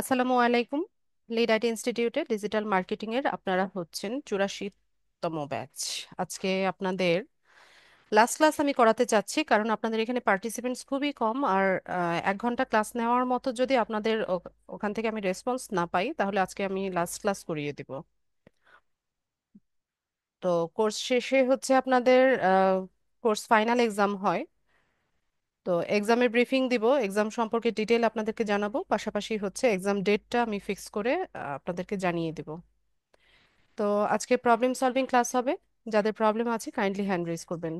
আসসালামু আলাইকুম। Lead IT ইনস্টিটিউটে ডিজিটাল মার্কেটিং এর আপনারা হচ্ছেন 84তম ব্যাচ। আজকে আপনাদের লাস্ট ক্লাস আমি করাতে চাচ্ছি, কারণ আপনাদের এখানে পার্টিসিপেন্টস খুবই কম। আর 1 ঘন্টা ক্লাস নেওয়ার মতো যদি আপনাদের ওখান থেকে আমি রেসপন্স না পাই, তাহলে আজকে আমি লাস্ট ক্লাস করিয়ে দিব। তো কোর্স শেষে হচ্ছে আপনাদের কোর্স ফাইনাল এক্সাম হয়। তো এক্সামের ব্রিফিং দিব, এক্সাম সম্পর্কে ডিটেল আপনাদেরকে জানাবো, পাশাপাশি হচ্ছে এক্সাম ডেটটা আমি ফিক্স করে আপনাদেরকে জানিয়ে দিব। তো আজকে প্রবলেম সলভিং ক্লাস হবে। যাদের প্রবলেম আছে কাইন্ডলি হ্যান্ড রেজ করবেন।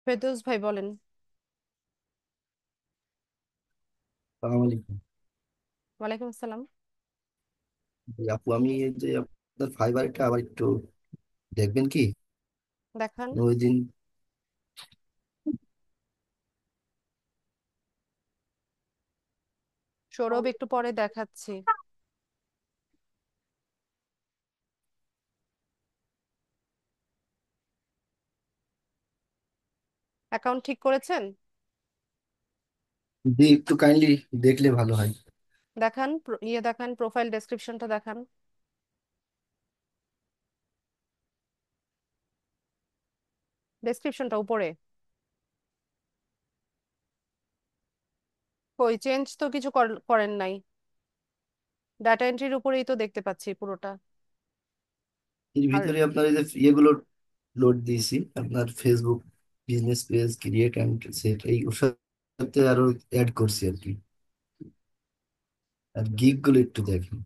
ফেরদৌস ভাই বলেন। আসসালামু আলাইকুম। ওয়ালাইকুম আসসালাম। জি, আপু আমি এই যে আপনার ফাইবারটা আবার একটু দেখবেন কি? দেখান। ওই দিন সৌরভ একটু পরে দেখাচ্ছি। অ্যাকাউন্ট ঠিক করেছেন? দি একটু কাইন্ডলি দেখলে ভালো হয়। দেখান, দেখান, প্রোফাইল ডেসক্রিপশনটা দেখান। ডেসক্রিপশনটা উপরে। কই চেঞ্জ তো কিছু করেন নাই। ডাটা এন্ট্রির উপরেই তো দেখতে পাচ্ছি পুরোটা। এর আর ভিতরে আপনার এই যে ইয়েগুলো লোড দিয়েছি, আপনার Facebook business page create and set এই ওর সাথে আরো অ্যাড করছি আর কি। আর গিগ গুলো একটু দেখেন,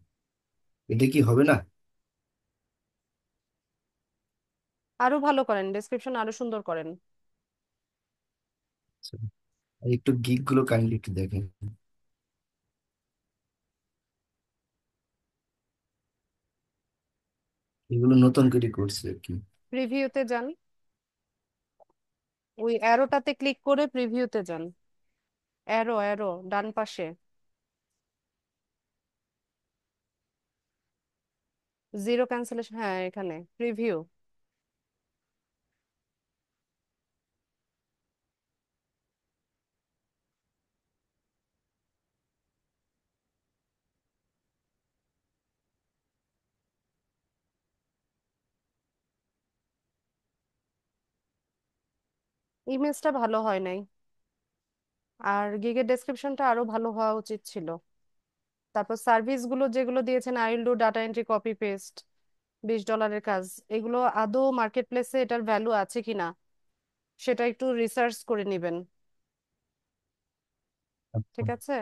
এটা কি হবে না? আরো ভালো করেন, ডেসক্রিপশন আরো সুন্দর করেন। আচ্ছা, আর একটু গিগ গুলো কাইন্ডলি একটু দেখেন। এগুলো নতুন করে করছি আর কি। প্রিভিউতে যান, ওই অ্যারোটাতে ক্লিক করে প্রিভিউতে যান। অ্যারো অ্যারো ডান পাশে। জিরো ক্যান্সেলেশন, হ্যাঁ এখানে প্রিভিউ। ইমেজটা ভালো হয় নাই, আর গিগের ডেসক্রিপশনটা আরো ভালো হওয়া উচিত ছিল। তারপর সার্ভিস গুলো যেগুলো দিয়েছেন, I will do data entry copy paste, $20 কাজ, এগুলো আদৌ মার্কেট প্লেসে এটার ভ্যালু আছে কিনা সেটা একটু রিসার্চ করে নেবেন। আচ্ছা, ঠিক আছে।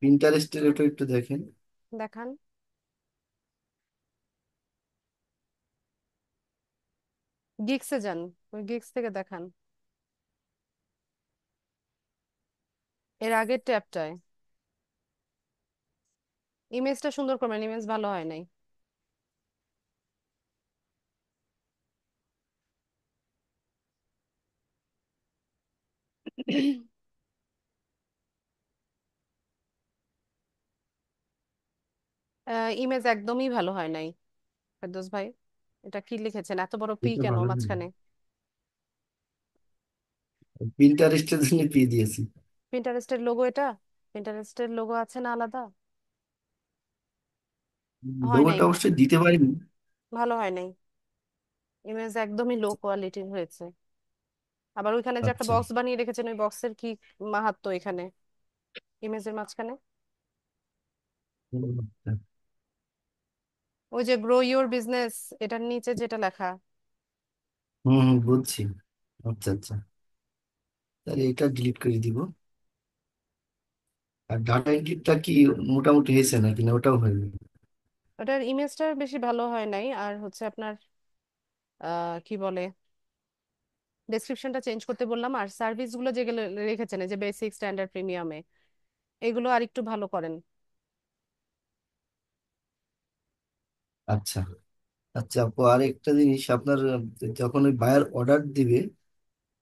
পিন্টারেস্টের ওটা একটু দেখেন। দেখান। গিগসে যান, ওই গিগস থেকে দেখান, এর আগের ট্যাবটায়। ইমেজটা সুন্দর করবেন, ইমেজ ভালো হয় নাই। ইমেজ একদমই ভালো হয় নাই। ফেরদৌস ভাই, এটা কি লিখেছেন, এত বড় পি এটা কেন ভালো না, মাঝখানে? পিন্টারেস্টের জন্য পেয়ে দিয়েছি। পিন্টারেস্টের লোগো এটা? পিন্টারেস্টের লোগো আছে না আলাদা? হয় নাই, লোগোটা অবশ্যই দিতে পারিনি। ভালো হয় নাই। ইমেজ একদমই লো কোয়ালিটির হয়েছে। আবার ওইখানে যে একটা আচ্ছা, বক্স বানিয়ে রেখেছেন, ওই বক্সের কি মাহাত্ম্য এখানে ইমেজের মাঝখানে? ওই যে গ্রো ইওর বিজনেস, এটার নিচে যেটা লেখা। হম হম, বুঝছি। আচ্ছা আচ্ছা, তাহলে এটা ডিলিট করে দিব। আর ডাটা এন্ট্রিটা কি মোটামুটি হয়েছে নাকি, না ওটাও হয়নি? ওটার ইমেজটা বেশি ভালো হয় নাই, আর হচ্ছে আপনার কি বলে, ডেসক্রিপশনটা চেঞ্জ করতে বললাম। আর সার্ভিস গুলো যেগুলো রেখেছেন, এই যে বেসিক, স্ট্যান্ডার্ড, প্রিমিয়ামে, এগুলো আর একটু ভালো করেন। আচ্ছা আচ্ছা আপু, আর একটা জিনিস আপনার, যখন ওই বায়ার অর্ডার দিবে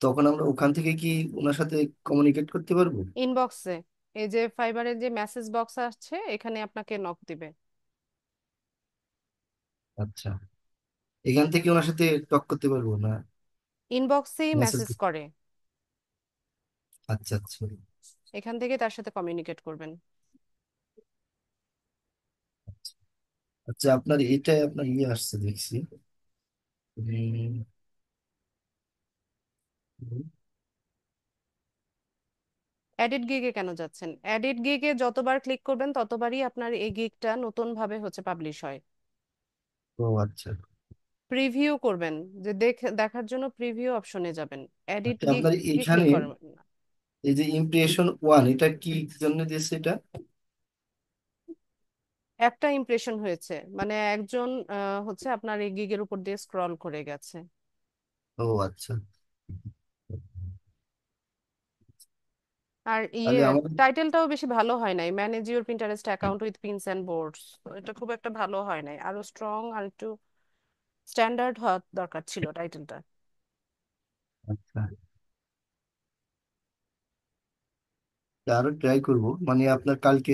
তখন আমরা ওখান থেকে কি ওনার সাথে কমিউনিকেট করতে পারবো? ইনবক্সে, এই যে ফাইবারের যে মেসেজ বক্স আসছে, এখানে আপনাকে নক দিবে। আচ্ছা, এখান থেকে ওনার সাথে টক করতে পারবো না? ইনবক্সেই মেসেজ? মেসেজ করে, আচ্ছা আচ্ছা। এখান থেকে তার সাথে কমিউনিকেট করবেন। আচ্ছা, আপনার এটা আপনার ইয়ে আসছে দেখছি। উম, এডিট গিগে কেন যাচ্ছেন? এডিট গিগে যতবার ক্লিক করবেন ততবারই আপনার এই গিগটা নতুন ভাবে হচ্ছে পাবলিশ হয়। ও আচ্ছা। প্রিভিউ করবেন, যে দেখার জন্য প্রিভিউ অপশনে যাবেন, এডিট আচ্ছা, আপনার গিগে এখানে ক্লিক করবেন না। এই যে ইমপ্রেশন ওয়ান, এটা কি জন্য দিয়েছে এটা? একটা ইমপ্রেশন হয়েছে, মানে একজন হচ্ছে আপনার এই গিগের উপর দিয়ে স্ক্রল করে গেছে। ও আচ্ছা। আর তাহলে আমাদের টাইটেলটাও বেশি ভালো হয় নাই, manage your Pinterest account with pins and boards. এটা খুব একটা ভালো হয় নাই, আরো স্ট্রং আর একটু স্ট্যান্ডার্ড হওয়া দরকার ছিল টাইটেলটা। আচ্ছা, আরো ট্রাই করব, মানে আপনার কালকে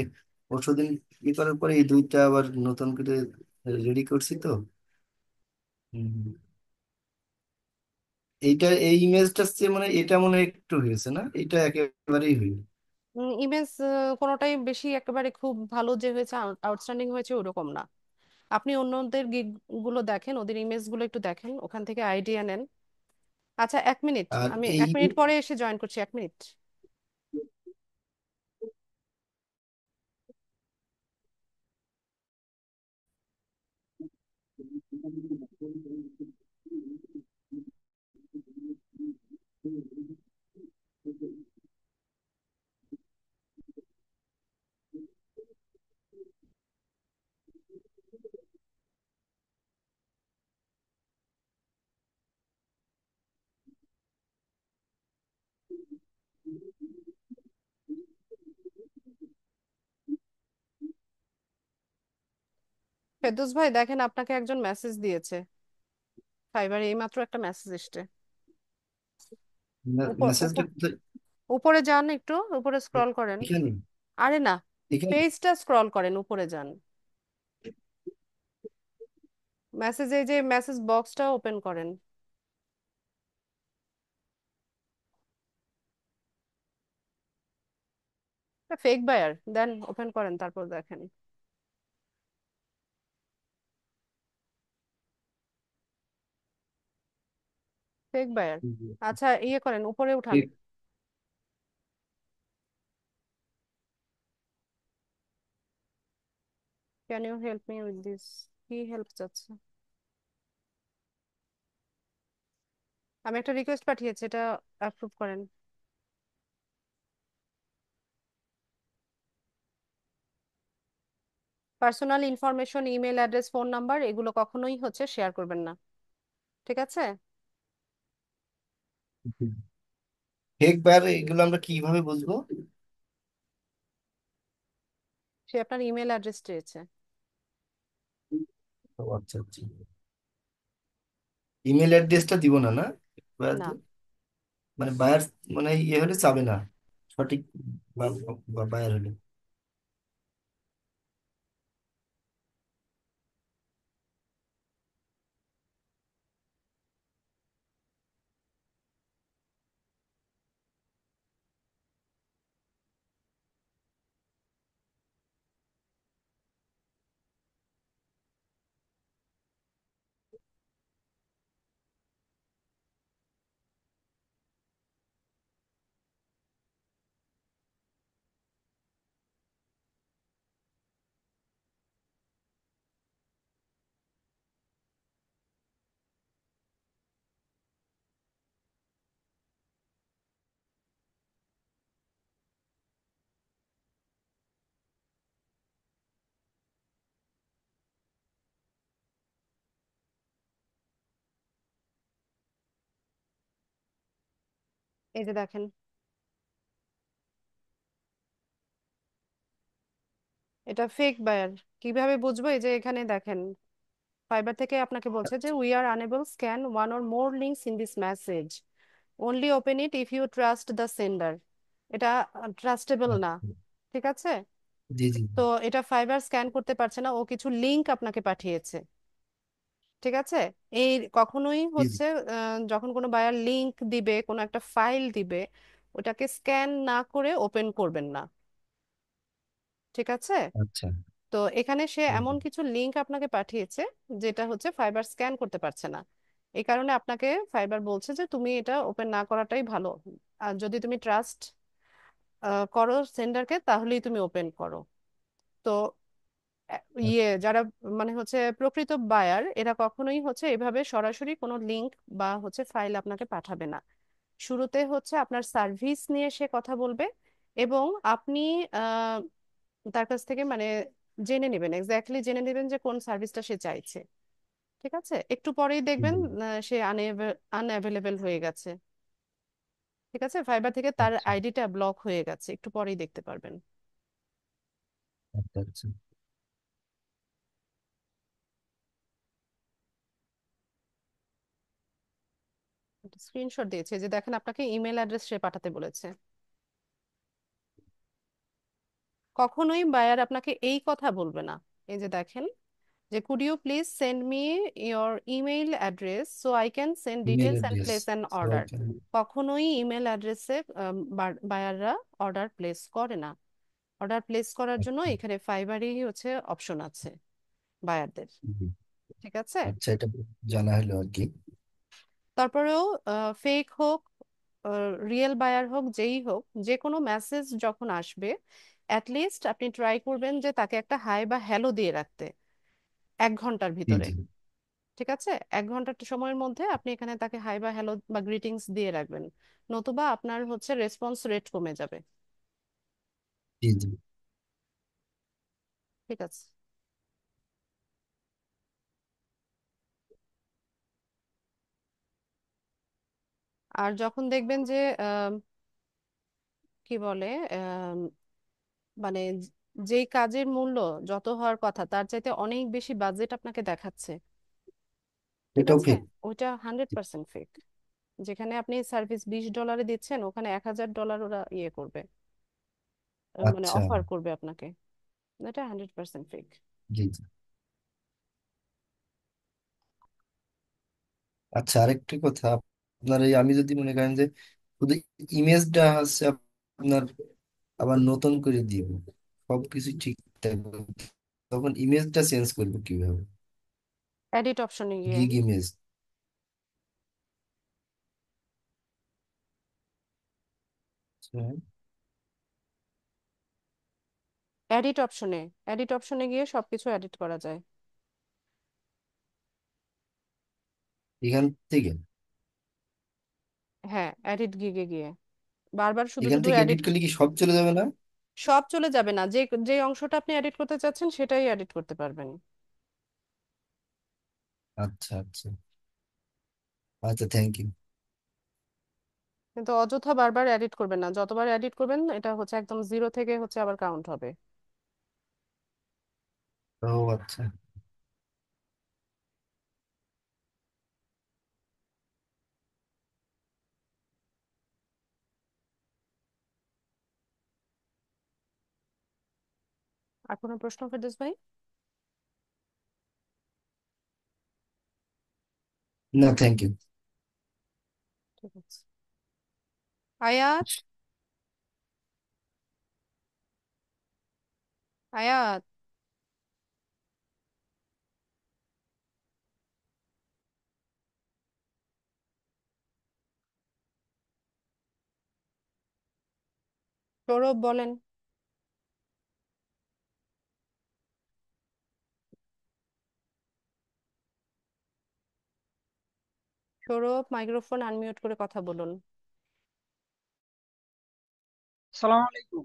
পরশুদিন ই করার পরে এই দুইটা আবার নতুন করে রেডি করছি তো। হুম। এইটা এই ইমেজটা মানে এটা মনে হয় একটু হয়েছে না, এটা একেবারেই হয়নি। ইমেজ কোনোটাই বেশি একেবারে খুব ভালো যে হয়েছে, আউটস্ট্যান্ডিং হয়েছে ওরকম না। আপনি অন্যদের গিগ গুলো দেখেন, ওদের ইমেজ গুলো একটু দেখেন, ওখান থেকে আইডিয়া নেন। আচ্ছা, 1 মিনিট, আর আমি এই 1 মিনিট পরে এসে জয়েন করছি, 1 মিনিট। ফেরদৌস ভাই দেখেন, আপনাকে একজন মেসেজ দিয়েছে ফাইবারে, এইমাত্র একটা মেসেজ এসছে। উপর মেসেজটা উপর কোথায়? উপরে যান, একটু উপরে স্ক্রল করেন। এখানে? আরে না, এখানে? পেজটা স্ক্রল করেন, উপরে যান, মেসেজে যে মেসেজ বক্সটা ওপেন করেন। ফেক বায়ার দেন, ওপেন করেন, তারপর দেখেন। Fake buyer. আচ্ছা, ইয়ে করেন, উপরে উঠান। ঠিক। Can you help me with this? কি হেল্প চাচ্ছে? আমি একটা রিকোয়েস্ট পাঠিয়েছি, এটা অ্যাপ্রুভ করেন। Personal information, email address, phone number, এগুলো কখনোই হচ্ছে শেয়ার করবেন না, ঠিক আছে? ফেক বার এগুলো আমরা কিভাবে বুঝবো? সে আপনার ইমেল অ্যাড্রেস চেয়েছে। ও আচ্ছা আচ্ছা। ইমেল অ্যাড্রেসটা দিব না, না? না, মানে বায়ার, মানে ইয়ে হলে চাবে না সঠিক, বায়ার হলে। এই যে দেখেন, এটা ফেক বায়ার। কিভাবে বুঝবো? এই যে এখানে দেখেন, ফাইবার থেকে আপনাকে বলছে যে we are unable scan one or more links in this message, only open it if you trust the sender. এটা ট্রাস্টেবল না, আচ্ছা। ঠিক আছে? জি জি। তো এটা ফাইবার স্ক্যান করতে পারছে না, ও কিছু লিংক আপনাকে পাঠিয়েছে। ঠিক আছে? এই কখনোই জি জি। হচ্ছে যখন কোনো বায়ার লিংক দিবে, কোনো একটা ফাইল দিবে, ওটাকে স্ক্যান না করে ওপেন করবেন না। ঠিক আছে? আচ্ছা। তো এখানে সে হুম, এমন হুম। কিছু লিংক আপনাকে পাঠিয়েছে যেটা হচ্ছে ফাইবার স্ক্যান করতে পারছে না। এই কারণে আপনাকে ফাইবার বলছে যে তুমি এটা ওপেন না করাটাই ভালো। আর যদি তুমি ট্রাস্ট করো সেন্ডারকে, তাহলেই তুমি ওপেন করো। তো যারা মানে হচ্ছে প্রকৃত বায়ার, এরা কখনোই হচ্ছে এভাবে সরাসরি কোনো লিংক বা হচ্ছে ফাইল আপনাকে পাঠাবে না। শুরুতে হচ্ছে আপনার সার্ভিস নিয়ে সে কথা বলবে, এবং আপনি আহ, তার কাছ থেকে মানে জেনে নেবেন, এক্স্যাক্টলি জেনে নেবেন যে কোন সার্ভিসটা সে চাইছে। ঠিক আছে? একটু পরেই দেখবেন হুম, সে আনঅ্যাভেলেবেল হয়ে গেছে। ঠিক আছে? ফাইবার থেকে তার আচ্ছা আইডিটা ব্লক হয়ে গেছে, একটু পরেই দেখতে পারবেন। আচ্ছা আচ্ছা। স্ক্রিনশট দিয়েছে যে দেখেন, আপনাকে ইমেল অ্যাড্রেস সে পাঠাতে বলেছে। কখনোই বায়ার আপনাকে এই কথা বলবে না। এই যে দেখেন, যে could you please send me your email address so I can send email details and address. Place an order. কখনোই ইমেল অ্যাড্রেসে বায়াররা অর্ডার প্লেস করে না। অর্ডার প্লেস করার জন্য আচ্ছা। এখানে ফাইবারই হচ্ছে অপশন আছে বায়ারদের। জি। ঠিক আছে? আচ্ছা, এটা জানা হলো আর কি। তারপরেও ফেক হোক, রিয়েল বায়ার হোক, যেই হোক, যে কোনো মেসেজ যখন আসবে, অ্যাটলিস্ট আপনি ট্রাই করবেন যে তাকে একটা হাই বা হ্যালো দিয়ে রাখতে 1 ঘন্টার জি ভিতরে। জি। ঠিক আছে? 1 ঘন্টার সময়ের মধ্যে আপনি এখানে তাকে হাই বা হ্যালো বা গ্রিটিংস দিয়ে রাখবেন, নতুবা আপনার হচ্ছে রেসপন্স রেট কমে যাবে। জি জি। ঠিক আছে? আর যখন দেখবেন যে কি বলে, আম, মানে যেই কাজের মূল্য যত হওয়ার কথা তার চাইতে অনেক বেশি বাজেট আপনাকে দেখাচ্ছে, ঠিক এটাও আছে, ফেক? ওইটা 100% ফেক। যেখানে আপনি সার্ভিস $20 দিচ্ছেন, ওখানে 1000 ডলার ওরা ইয়ে করবে, মানে আচ্ছা। অফার করবে আপনাকে। এটা 100% ফেক। জি জি। আচ্ছা, আরেকটি কথা। আপনার এই আমি যদি মনে করেন যে শুধু ইমেজটা হচ্ছে আপনার আবার নতুন করে দিব, সবকিছু ঠিকঠাক, তখন ইমেজটা চেঞ্জ করবো কিভাবে? এডিট অপশনে গিয়ে, গিগ ইমেজ। এডিট অপশনে গিয়ে সবকিছু এডিট করা যায়। এখান থেকে হ্যাঁ, এডিট গিগে গিয়ে বারবার শুধু এখান শুধু থেকে এডিট এডিট। করলে কি সব চলে যাবে না? সব চলে যাবে না, যে যে অংশটা আপনি এডিট করতে চাচ্ছেন সেটাই এডিট করতে পারবেন। আচ্ছা আচ্ছা। আচ্ছা, থ্যাংক ইউ। কিন্তু অযথা বারবার এডিট করবেন না, যতবার এডিট করবেন এটা হচ্ছে একদম জিরো থেকে হচ্ছে আবার কাউন্ট হবে। ও আচ্ছা। আর কোনো প্রশ্ন ফেরদৌস ভাই? না, থ্যাংক ইউ। ঠিক আছে। আয়াত, আয়াত, সৌরভ বলেন। সৌরভ, মাইক্রোফোন আনমিউট করে কথা বলুন। সালাম আলাইকুম।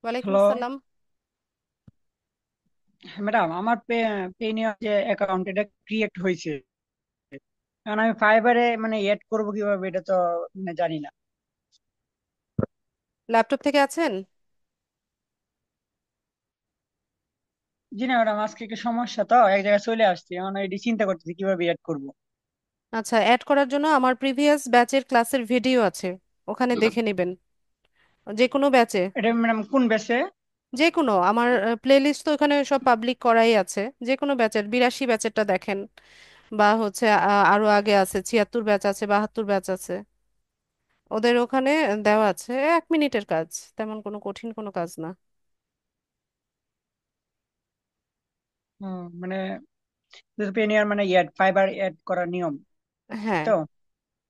ওয়ালাইকুম হ্যালো। আসসালাম। ম্যাডাম, আমার পেনিয়ার যে অ্যাকাউন্ট এটা ক্রিয়েট হয়েছে, কারণ আমি ফাইবারে মানে এড করব কিভাবে এটা তো মানে জানি না। ল্যাপটপ থেকে আছেন? জি না ম্যাডাম, আজকে একটা সমস্যা, তো এক জায়গায় চলে আসছি, এখন এটি চিন্তা করতেছি কিভাবে এড করব। আচ্ছা, অ্যাড করার জন্য আমার প্রিভিয়াস ব্যাচের ক্লাসের ভিডিও আছে, ওখানে দেখে নেবেন, যে কোনো ব্যাচে। এটা ম্যাডাম কোন বেসে? যে কোনো আমার প্লেলিস্ট তো ওখানে সব পাবলিক করাই আছে। যে কোনো ব্যাচের 82 ব্যাচেরটা দেখেন, বা হচ্ছে আরো আগে আছে, 76 ব্যাচ আছে, 72 ব্যাচ আছে, ওদের ওখানে দেওয়া আছে। 1 মিনিটের কাজ, তেমন কোনো কঠিন কোনো কাজ না। মানে পেনিয়ার মানে ফাইবার অ্যাড করার নিয়ম, এই হ্যাঁ। তো।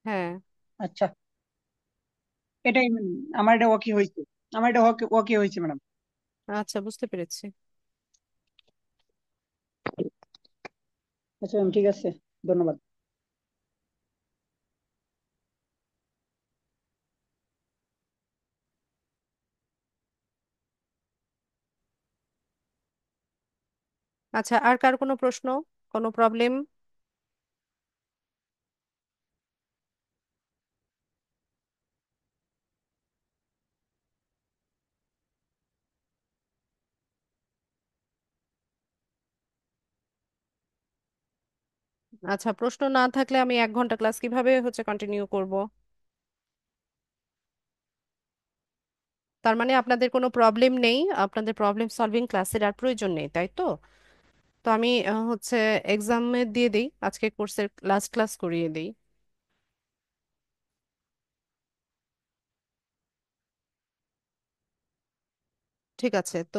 হ্যাঁ। আচ্ছা, এটাই আমার এটা ওকে হয়েছে, আমার এটা ওকে ওকে হয়েছে ম্যাডাম। আচ্ছা, বুঝতে পেরেছি। আচ্ছা ম্যাম, ঠিক আছে, ধন্যবাদ। আচ্ছা, আর কার কোনো প্রশ্ন, কোনো প্রবলেম? আচ্ছা, প্রশ্ন না থাকলে আমি 1 ঘন্টা ক্লাস কিভাবে হচ্ছে কন্টিনিউ করব? তার মানে আপনাদের কোনো প্রবলেম নেই, আপনাদের প্রবলেম সলভিং ক্লাসের আর প্রয়োজন নেই, তাই তো? তো আমি হচ্ছে এক্সামে দিয়ে দিই, আজকে কোর্সের লাস্ট ক্লাস করিয়ে দিই। ঠিক আছে, তো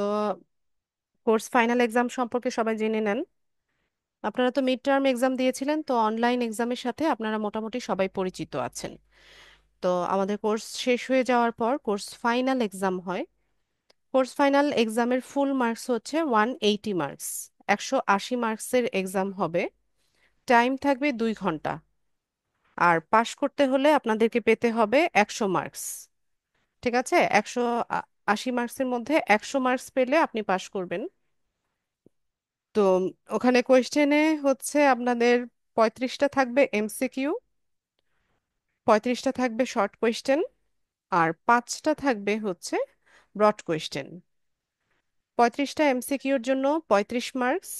কোর্স ফাইনাল এক্সাম সম্পর্কে সবাই জেনে নেন। আপনারা তো মিড টার্ম এক্সাম দিয়েছিলেন, তো অনলাইন এক্সামের সাথে আপনারা মোটামুটি সবাই পরিচিত আছেন। তো আমাদের কোর্স শেষ হয়ে যাওয়ার পর কোর্স ফাইনাল এক্সাম হয়। কোর্স ফাইনাল এক্সামের ফুল মার্কস হচ্ছে 180 মার্কস। 180 মার্কসের এক্সাম হবে। টাইম থাকবে 2 ঘন্টা। আর পাশ করতে হলে আপনাদেরকে পেতে হবে 100 মার্কস। ঠিক আছে, 180 মার্কসের মধ্যে 100 মার্কস পেলে আপনি পাশ করবেন। তো ওখানে কোয়েশ্চেনে হচ্ছে আপনাদের 35টা থাকবে এমসিকিউ, 35টা থাকবে শর্ট কোয়েশ্চেন, আর 5টা থাকবে হচ্ছে ব্রড কোয়েশ্চেন। 35টা এমসিকিউর জন্য 35 মার্কস,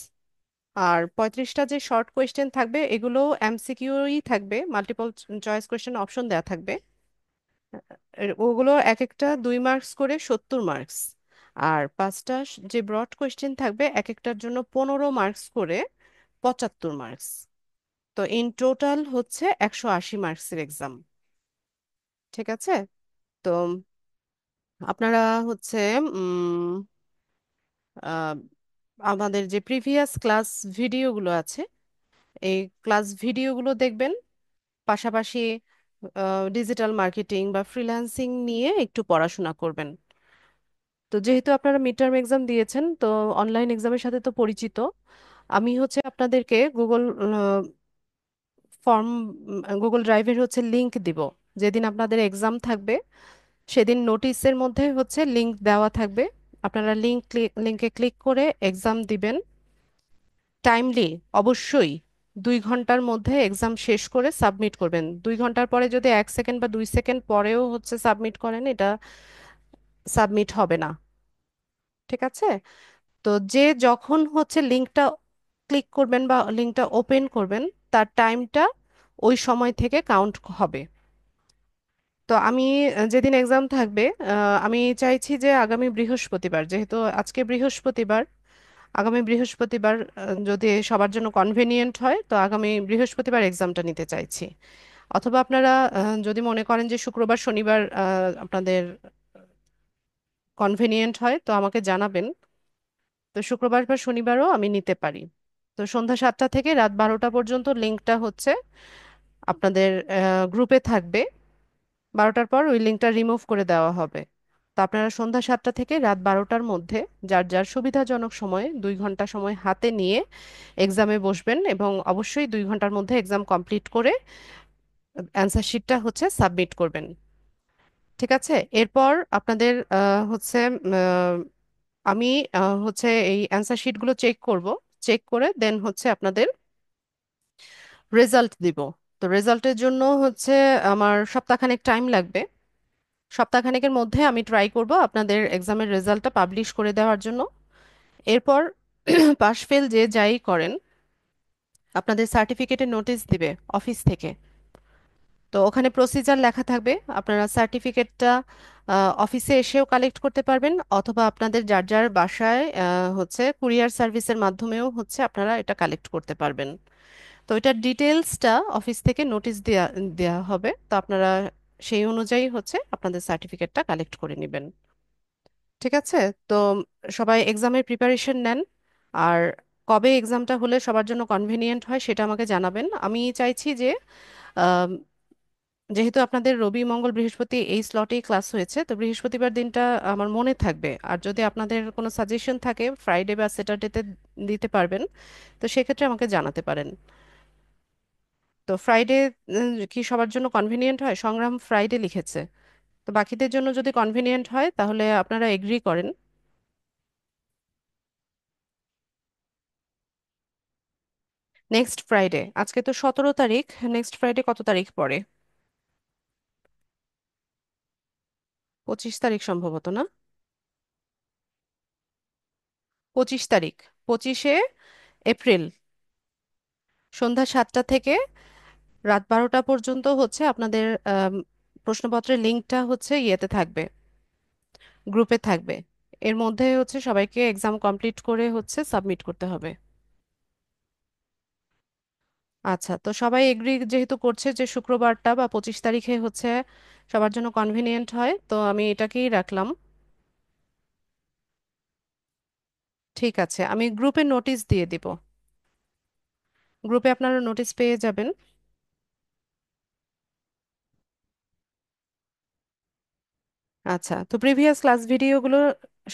আর 35টা যে শর্ট কোয়েশ্চেন থাকবে এগুলো এমসিকিউই থাকবে, মাল্টিপল চয়েস কোয়েশ্চেন অপশন দেওয়া থাকবে। ওগুলো এক একটা 2 মার্কস করে 70 মার্কস। আর 5টা যে ব্রড কোয়েশ্চেন থাকবে এক একটার জন্য 15 মার্কস করে 75 মার্কস। তো ইন টোটাল হচ্ছে 180 মার্কসের এক্সাম। ঠিক আছে, তো আপনারা হচ্ছে উম আহ, আমাদের যে প্রিভিয়াস ক্লাস ভিডিওগুলো আছে, এই ক্লাস ভিডিওগুলো দেখবেন। পাশাপাশি ডিজিটাল মার্কেটিং বা ফ্রিল্যান্সিং নিয়ে একটু পড়াশোনা করবেন। তো যেহেতু আপনারা মিড টার্ম এক্সাম দিয়েছেন, তো অনলাইন এক্সামের সাথে তো পরিচিত। আমি হচ্ছে আপনাদেরকে ফর্ম গুগল ড্রাইভের হচ্ছে লিংক দিব। যেদিন আপনাদের এক্সাম থাকবে সেদিন নোটিশের মধ্যে হচ্ছে লিংক দেওয়া থাকবে। আপনারা লিংকে ক্লিক করে এক্সাম দিবেন। টাইমলি, অবশ্যই 2 ঘন্টার মধ্যে এক্সাম শেষ করে সাবমিট করবেন। 2 ঘন্টার পরে যদি 1 সেকেন্ড বা 2 সেকেন্ড পরেও হচ্ছে সাবমিট করেন, এটা সাবমিট হবে না। ঠিক আছে, তো যে যখন হচ্ছে লিংকটা ক্লিক করবেন বা লিংকটা ওপেন করবেন, তার টাইমটা ওই সময় থেকে কাউন্ট হবে। তো আমি যেদিন এক্সাম থাকবে, আমি চাইছি যে আগামী বৃহস্পতিবার, যেহেতু আজকে বৃহস্পতিবার, আগামী বৃহস্পতিবার যদি সবার জন্য কনভেনিয়েন্ট হয়, তো আগামী বৃহস্পতিবার এক্সামটা নিতে চাইছি। অথবা আপনারা যদি মনে করেন যে শুক্রবার শনিবার আপনাদের কনভেনিয়েন্ট হয়, তো আমাকে জানাবেন। তো শুক্রবার বা শনিবারও আমি নিতে পারি। তো সন্ধ্যা 7টা থেকে রাত 12টা পর্যন্ত লিঙ্কটা হচ্ছে আপনাদের গ্রুপে থাকবে। 12টার পর ওই লিঙ্কটা রিমুভ করে দেওয়া হবে। তো আপনারা সন্ধ্যা 7টা থেকে রাত 12টার মধ্যে যার যার সুবিধাজনক সময়ে 2 ঘন্টা সময় হাতে নিয়ে এক্সামে বসবেন, এবং অবশ্যই 2 ঘন্টার মধ্যে এক্সাম কমপ্লিট করে অ্যান্সার শিটটা হচ্ছে সাবমিট করবেন। ঠিক আছে, এরপর আপনাদের হচ্ছে আমি হচ্ছে এই অ্যান্সার শিটগুলো চেক করব। চেক করে দেন হচ্ছে আপনাদের রেজাল্ট দিব। তো রেজাল্টের জন্য হচ্ছে আমার সপ্তাহখানেক টাইম লাগবে। সপ্তাহখানেকের মধ্যে আমি ট্রাই করব আপনাদের এক্সামের রেজাল্টটা পাবলিশ করে দেওয়ার জন্য। এরপর পাশ ফেল যে যাই করেন, আপনাদের সার্টিফিকেটের নোটিশ দিবে অফিস থেকে। তো ওখানে প্রসিজার লেখা থাকবে। আপনারা সার্টিফিকেটটা অফিসে এসেও কালেক্ট করতে পারবেন, অথবা আপনাদের যার যার বাসায় হচ্ছে কুরিয়ার সার্ভিসের মাধ্যমেও হচ্ছে আপনারা এটা কালেক্ট করতে পারবেন। তো এটার ডিটেলসটা অফিস থেকে নোটিশ দেয়া দেয়া হবে, তো আপনারা সেই অনুযায়ী হচ্ছে আপনাদের সার্টিফিকেটটা কালেক্ট করে নেবেন। ঠিক আছে? তো সবাই এক্সামের প্রিপারেশন নেন। আর কবে এক্সামটা হলে সবার জন্য কনভেনিয়েন্ট হয় সেটা আমাকে জানাবেন। আমি চাইছি যে আম, যেহেতু আপনাদের রবি মঙ্গল বৃহস্পতি এই স্লটেই ক্লাস হয়েছে, তো বৃহস্পতিবার দিনটা আমার মনে থাকবে। আর যদি আপনাদের কোনো সাজেশন থাকে ফ্রাইডে বা স্যাটারডেতে দিতে পারবেন, তো সেক্ষেত্রে আমাকে জানাতে পারেন। তো ফ্রাইডে কি সবার জন্য কনভেনিয়েন্ট হয়? সংগ্রাম ফ্রাইডে লিখেছে। তো বাকিদের জন্য যদি কনভেনিয়েন্ট হয় তাহলে আপনারা এগ্রি করেন। নেক্সট ফ্রাইডে, আজকে তো 17 তারিখ, নেক্সট ফ্রাইডে কত তারিখ পড়ে? 25 তারিখ সম্ভবত, না? 25 তারিখ, 25শে এপ্রিল, সন্ধ্যা 7টা থেকে রাত 12টা পর্যন্ত হচ্ছে আপনাদের প্রশ্নপত্রের লিঙ্কটা হচ্ছে ইয়েতে থাকবে, গ্রুপে থাকবে। এর মধ্যে হচ্ছে সবাইকে এক্সাম কমপ্লিট করে হচ্ছে সাবমিট করতে হবে। আচ্ছা, তো সবাই এগ্রি যেহেতু করছে যে শুক্রবারটা বা 25 তারিখে হচ্ছে সবার জন্য কনভিনিয়েন্ট হয়, তো আমি এটাকেই রাখলাম। ঠিক আছে, আমি গ্রুপে নোটিশ দিয়ে দিব। গ্রুপে আপনারা নোটিশ পেয়ে যাবেন। আচ্ছা, তো প্রিভিয়াস ক্লাস ভিডিওগুলো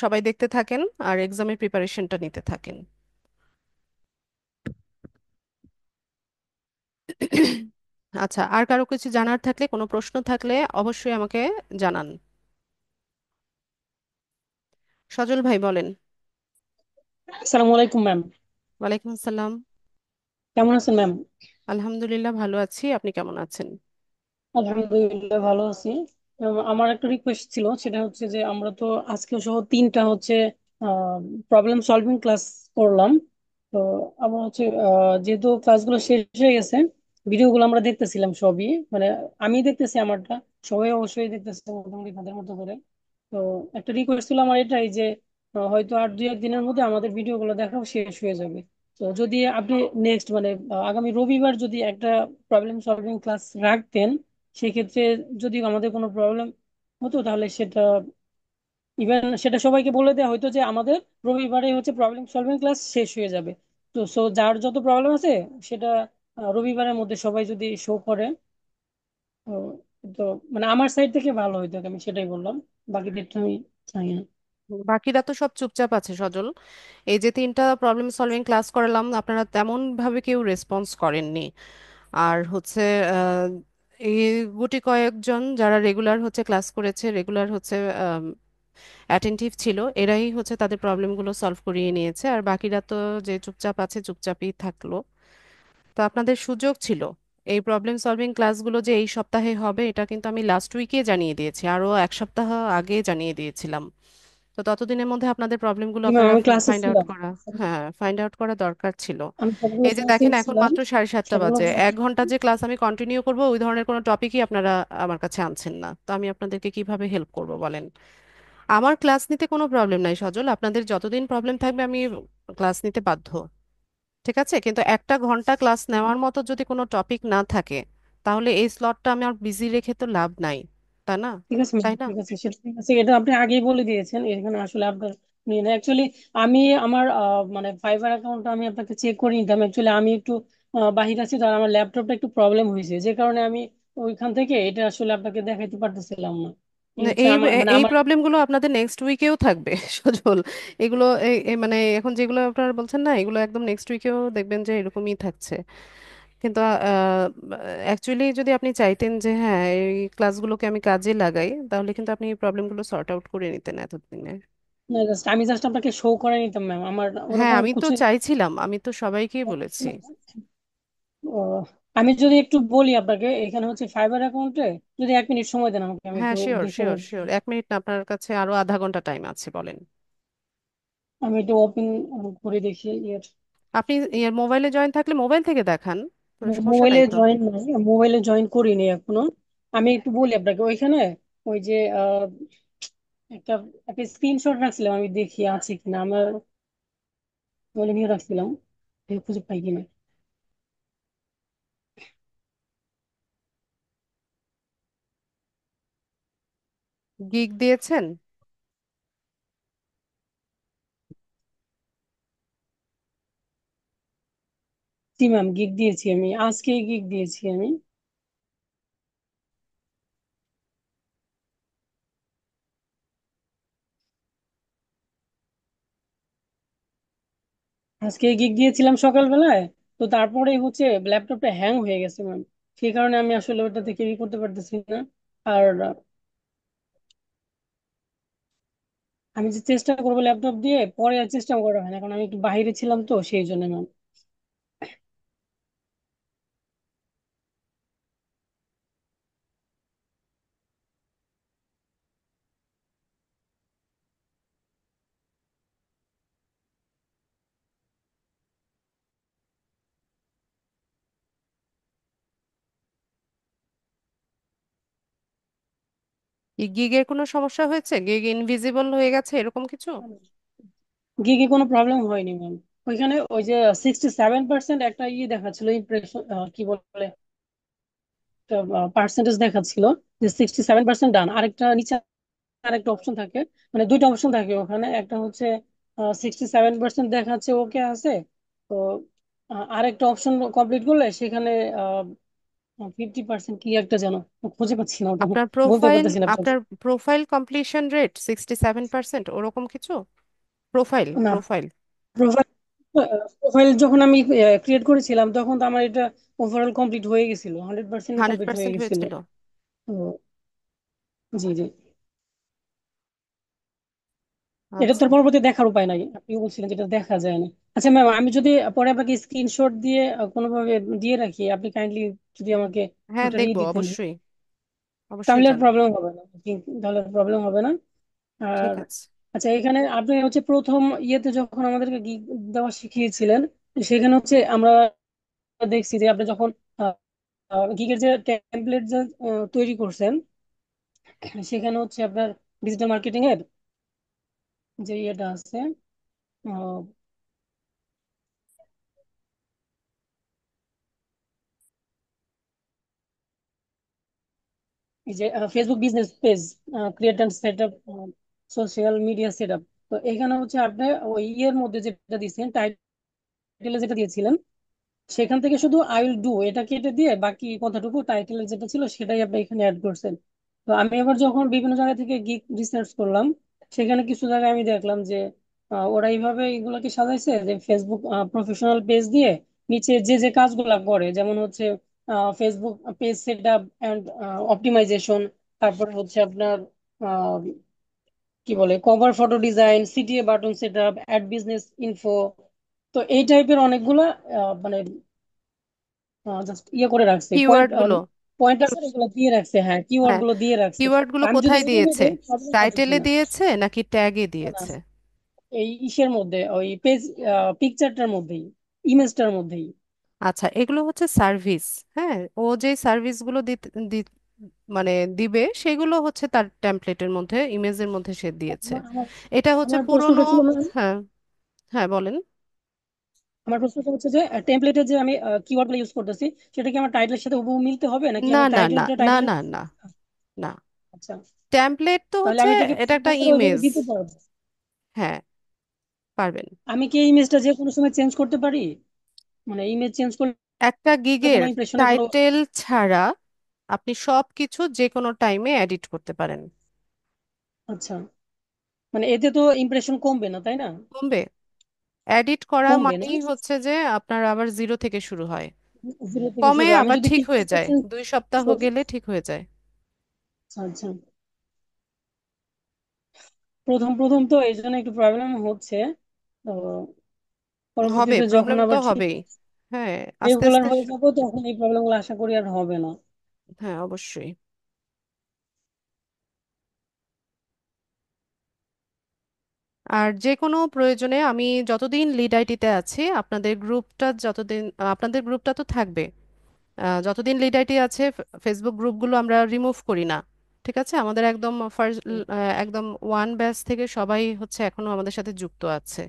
সবাই দেখতে থাকেন আর এক্সামের প্রিপারেশনটা নিতে থাকেন। আচ্ছা, আর কারো কিছু জানার থাকলে, কোনো প্রশ্ন থাকলে অবশ্যই আমাকে জানান। সজল ভাই বলেন। আসসালামু আলাইকুম ম্যাম। ওয়ালাইকুম আসসালাম। কেমন আছেন ম্যাম? আলহামদুলিল্লাহ ভালো আছি, আপনি কেমন আছেন? আলহামদুলিল্লাহ ভালো আছি। আমার একটা রিকোয়েস্ট ছিল, সেটা হচ্ছে যে আমরা তো আজকে সহ তিনটা হচ্ছে প্রবলেম সলভিং ক্লাস করলাম। তো আমরা হচ্ছে যেহেতু ক্লাসগুলো শেষ হয়ে গেছে, ভিডিওগুলো আমরা দেখতেছিলাম সবই, মানে আমি দেখতেছি আমারটা, সবাই অবশ্যই দেখতেছে মোটামুটি তাদের মতো করে। তো একটা রিকোয়েস্ট ছিল আমার এটাই যে হয়তো আর দুই একদিনের মধ্যে আমাদের ভিডিওগুলো দেখাও শেষ হয়ে যাবে। তো যদি আপনি নেক্সট মানে আগামী রবিবার যদি একটা প্রবলেম সলভিং ক্লাস রাখতেন, সেক্ষেত্রে যদি আমাদের কোনো প্রবলেম হতো তাহলে সেটা ইভেন সেটা সবাইকে বলে দেওয়া হয়তো যে আমাদের রবিবারে হচ্ছে প্রবলেম সলভিং ক্লাস শেষ হয়ে যাবে। তো সো যার যত প্রবলেম আছে সেটা রবিবারের মধ্যে সবাই যদি শো করে, তো তো মানে আমার সাইড থেকে ভালো হইতো, আমি সেটাই বললাম। বাকিদেরটা আমি চাই না। বাকিরা তো সব চুপচাপ আছে সজল। এই যে 3টা প্রবলেম সলভিং ক্লাস করালাম, আপনারা তেমন ভাবে কেউ রেসপন্স করেননি। আর হচ্ছে আহ, এই গুটি কয়েকজন যারা রেগুলার হচ্ছে ক্লাস করেছে, রেগুলার হচ্ছে অ্যাটেন্টিভ ছিল, এরাই হচ্ছে তাদের প্রবলেমগুলো সলভ করিয়ে নিয়েছে। আর বাকিরা তো যে চুপচাপ আছে চুপচাপই থাকলো। তো আপনাদের সুযোগ ছিল। এই প্রবলেম সলভিং ক্লাসগুলো যে এই সপ্তাহে হবে এটা কিন্তু আমি লাস্ট উইকে জানিয়ে দিয়েছি, আরও 1 সপ্তাহ আগে জানিয়ে দিয়েছিলাম। তো ততদিনের মধ্যে আপনাদের প্রবলেমগুলো ম্যাম আপনারা আমি ক্লাসে ফাইন্ড আউট ছিলাম, করা, হ্যাঁ ফাইন্ড আউট করা দরকার ছিল। আমি সবগুলো এই যে ক্লাসে দেখেন এখন ছিলাম, মাত্র 7:30 সবগুলো বাজে, 1 ঘন্টা যে ক্লাস আমি কন্টিনিউ করব ওই ধরনের কোনো টপিকই আপনারা আমার কাছে আনছেন না, তো আমি আপনাদেরকে কিভাবে হেল্প করব বলেন? আমার ক্লাস নিতে কোনো প্রবলেম নাই সজল, আপনাদের যতদিন প্রবলেম থাকবে আমি ক্লাস নিতে বাধ্য। ঠিক আছে, কিন্তু 1 ঘন্টা ক্লাস নেওয়ার মতো যদি কোনো টপিক না থাকে তাহলে এই স্লটটা আমার বিজি রেখে তো লাভ নাই, তাই না? ঠিক আছে ম্যাম, তাই না? ঠিক আছে, সেটা ঠিক আছে, এটা আপনি আগেই বলে দিয়েছেন, এখানে আসলে আপনার নিয়ে না অ্যাকচুয়ালি আমি আমার মানে ফাইবার অ্যাকাউন্টটা আমি আপনাকে চেক করে নিতাম। অ্যাকচুয়ালি আমি একটু বাহির আছি, তার আমার ল্যাপটপটা একটু প্রবলেম হয়েছে, যে কারণে আমি ওইখান থেকে এটা আসলে আপনাকে দেখাইতে পারতেছিলাম না। এই না, হচ্ছে আমার মানে এই আমার প্রবলেমগুলো আপনাদের নেক্সট উইকেও থাকবে সজল। এগুলো মানে এখন যেগুলো আপনারা বলছেন না, এগুলো একদম নেক্সট উইকেও দেখবেন যে এরকমই থাকছে। কিন্তু অ্যাকচুয়ালি যদি আপনি চাইতেন যে হ্যাঁ এই ক্লাসগুলোকে আমি কাজে লাগাই, তাহলে কিন্তু আপনি এই প্রবলেমগুলো সর্ট আউট করে নিতেন এতদিনে। আমি জাস্ট আপনাকে শো করে নিতাম ম্যাম, আমার হ্যাঁ, ওরকম আমি তো কিছু। চাইছিলাম, আমি তো সবাইকেই বলেছি। ও, আমি যদি একটু বলি আপনাকে, এখানে হচ্ছে ফাইবার অ্যাকাউন্টে যদি 1 মিনিট সময় দেন আমাকে, আমি হ্যাঁ, একটু শিওর দেখে শিওর বলবো। শিওর, 1 মিনিট না, আপনার কাছে আরো আধা ঘন্টা টাইম আছে, বলেন। আমি একটু ওপেন করে দেখি ইয়ে। আপনি মোবাইলে জয়েন থাকলে মোবাইল থেকে দেখান। কোনো সমস্যা মোবাইলে নাই তো? জয়েন নাই, মোবাইলে জয়েন করিনি এখনো। আমি একটু বলি আপনাকে, ওইখানে ওই যে একটা একটা স্ক্রিনশট রাখছিলাম, আমি দেখি আছে কিনা আমার মোবাইলে নিয়ে রাখছিলাম, দেখি খুঁজে পাই কিনা। গিগ দিয়েছেন? জি ম্যাম, গিগ দিয়েছি, আমি আজকে গিগ দিয়েছি আমি। আজকে গিগ দিয়েছিলাম সকালবেলায়। তো তারপরে হচ্ছে ল্যাপটপটা হ্যাং হয়ে গেছে ম্যাম, সেই কারণে আমি আসলে ওটা থেকে করতে পারতেছি না। আর আমি যে চেষ্টা করবো ল্যাপটপ দিয়ে, পরে আর চেষ্টা করা হয় না, কারণ আমি একটু বাইরে ছিলাম তো সেই জন্য ম্যাম। গিগের কোনো সমস্যা হয়েছে? গিগ ইনভিজিবল হয়ে গেছে এরকম কিছু? গিগে কোনো প্রবলেম হয়নি ম্যাম। ওইখানে ওই যে 67% একটা দেখাচ্ছিল ইমপ্রেশন, কি বলে, পার্সেন্টেজ দেখাচ্ছিল যে 67% ডান। আরেকটা নিচে আরেকটা অপশন থাকে, মানে দুইটা অপশন থাকে ওখানে, একটা হচ্ছে 67% দেখাচ্ছে ওকে আছে। তো আরেকটা অপশন কমপ্লিট করলে সেখানে 50% কি একটা যেন, খুঁজে পাচ্ছি না ওটা, আপনার বলতে প্রোফাইল পারতেছি না আপনাকে। আপনার প্রোফাইল কমপ্লিশন রেট 67% ওরকম কিছু? প্রোফাইল না, প্রোফাইল প্রোফাইল প্রোফাইল যখন আমি ক্রিয়েট করেছিলাম তখন তো আমার এটা ওভারঅল কমপ্লিট হয়ে গেছিল, 100% হান্ড্রেড কমপ্লিট হয়ে পার্সেন্ট গেছিল। হয়েছিল? তো জি জি, এটা আচ্ছা। তোর পরবর্তী দেখার উপায় নাই, আপনি বলছিলেন যেটা দেখা যায় না। আচ্ছা ম্যাম, আমি যদি পরে আপনাকে স্ক্রিনশট দিয়ে কোনোভাবে দিয়ে রাখি, আপনি কাইন্ডলি যদি আমাকে হ্যাঁ, ওটা দেখবো দিতেন, অবশ্যই। অবশ্যই তাহলে আর জান। প্রবলেম হবে না, তাহলে প্রবলেম হবে না। ঠিক আর আছে। আচ্ছা, এখানে আপনি হচ্ছে প্রথম ইয়েতে যখন আমাদেরকে গিগ দেওয়া শিখিয়েছিলেন, তো সেখানে হচ্ছে আমরা দেখছি যে আপনি যখন গিগের যে টেমপ্লেট যে তৈরি করছেন, সেখানে হচ্ছে আপনার ডিজিটাল মার্কেটিং এর যে ইয়েটা আছে, আহ, এই যে Facebook business page create and set up, social media set up. তো এখানে হচ্ছে আপনি ওই ইয়ের মধ্যে যেটা দিয়েছেন, টাইটেলে যেটা দিয়েছিলেন, সেখান থেকে শুধু আই উইল ডু এটা কেটে দিয়ে বাকি কথাটুকু টাইটেলের যেটা ছিল সেটাই আপনি এখানে অ্যাড করছেন। তো আমি এবার যখন বিভিন্ন জায়গা থেকে গিগ রিসার্চ করলাম, সেখানে কিছু জায়গায় আমি দেখলাম যে ওরা এইভাবে এগুলোকে সাজাইছে যে ফেসবুক প্রফেশনাল পেজ দিয়ে নিচে যে যে কাজগুলা করে, যেমন হচ্ছে Facebook page set up and optimisation, তারপরে হচ্ছে আপনার আহ, কি বলে cover photo design, CTA button set up, add business info. তো এই টাইপের অনেকগুলা মানে জাস্ট করে রাখছে পয়েন্ট, কিওয়ার্ড গুলো। পয়েন্ট আছে এগুলো দিয়ে রাখছে, হ্যাঁ কিওয়ার্ড হ্যাঁ, গুলো দিয়ে রাখছে। কিওয়ার্ড তো গুলো আমি যদি কোথায় এইভাবে দিয়েছে? দিই প্রবলেম হবে টাইটেলে কিনা। দিয়েছে নাকি ট্যাগে না, দিয়েছে? এই ইসের মধ্যে ওই পেজ পিকচারটার মধ্যেই, ইমেজটার মধ্যেই। আচ্ছা, এগুলো হচ্ছে সার্ভিস। হ্যাঁ, ও যে সার্ভিসগুলো মানে দিবে সেগুলো হচ্ছে তার টেমপ্লেটের মধ্যে, ইমেজের মধ্যে সে দিয়েছে। আমার আমার এটা হচ্ছে আমার পুরনো। প্রশ্নটা ছিল ম্যাম, হ্যাঁ। হ্যাঁ, বলেন। আমার প্রশ্নটা হচ্ছে যে টেমপ্লেটে যে আমি কিওয়ার্ড গুলো ইউজ করতেছি, সেটা কি আমার টাইটেলের সাথে হুবহু মিলতে হবে, নাকি না, আমি না, না, টাইটেলটা না, টাইটেলের? না, না, না। আচ্ছা, টেমপ্লেট তো তাহলে হচ্ছে, আমি এটাকে এটা একটা ওইভাবে ইমেজ। দিতে পারবো? হ্যাঁ, পারবেন। আমি কি এই ইমেজটা যে কোনো সময় চেঞ্জ করতে পারি, মানে ইমেজ চেঞ্জ করলে একটা গিগের কোনো ইমপ্রেশনে কোনো? টাইটেল ছাড়া আপনি সব কিছু যে কোনো টাইমে এডিট করতে পারেন। আচ্ছা, মানে এতে তো ইমপ্রেশন কমবে না, তাই না? কমবে। এডিট করা কমবে না? মানেই হচ্ছে যে আপনার আবার জিরো থেকে শুরু হয়। জিরো থেকে কমে শুরু, আমি আবার যদি ঠিক হয়ে কিছু যায়, 2 সপ্তাহ গেলে ঠিক হয়ে যায়। আচ্ছা, প্রথম প্রথম তো এই জন্য একটু প্রবলেম হচ্ছে। তো হবে, পরবর্তীতে যখন প্রবলেম তো আবার ঠিক হবেই। হ্যাঁ, আস্তে রেগুলার আস্তে। হয়ে যাবো, তখন এই প্রবলেম গুলো আশা করি আর হবে না। হ্যাঁ, অবশ্যই। আর যে কোনো প্রয়োজনে আমি যতদিন লিড আইটিতে আছি, আপনাদের গ্রুপটা তো থাকবে। যতদিন লিড আইটি আছে ফেসবুক গ্রুপগুলো আমরা রিমুভ করি না। ঠিক আছে, আমাদের একদম ফার্স্ট একদম ওয়ান ব্যাচ থেকে সবাই হচ্ছে এখনো আমাদের সাথে যুক্ত আছে।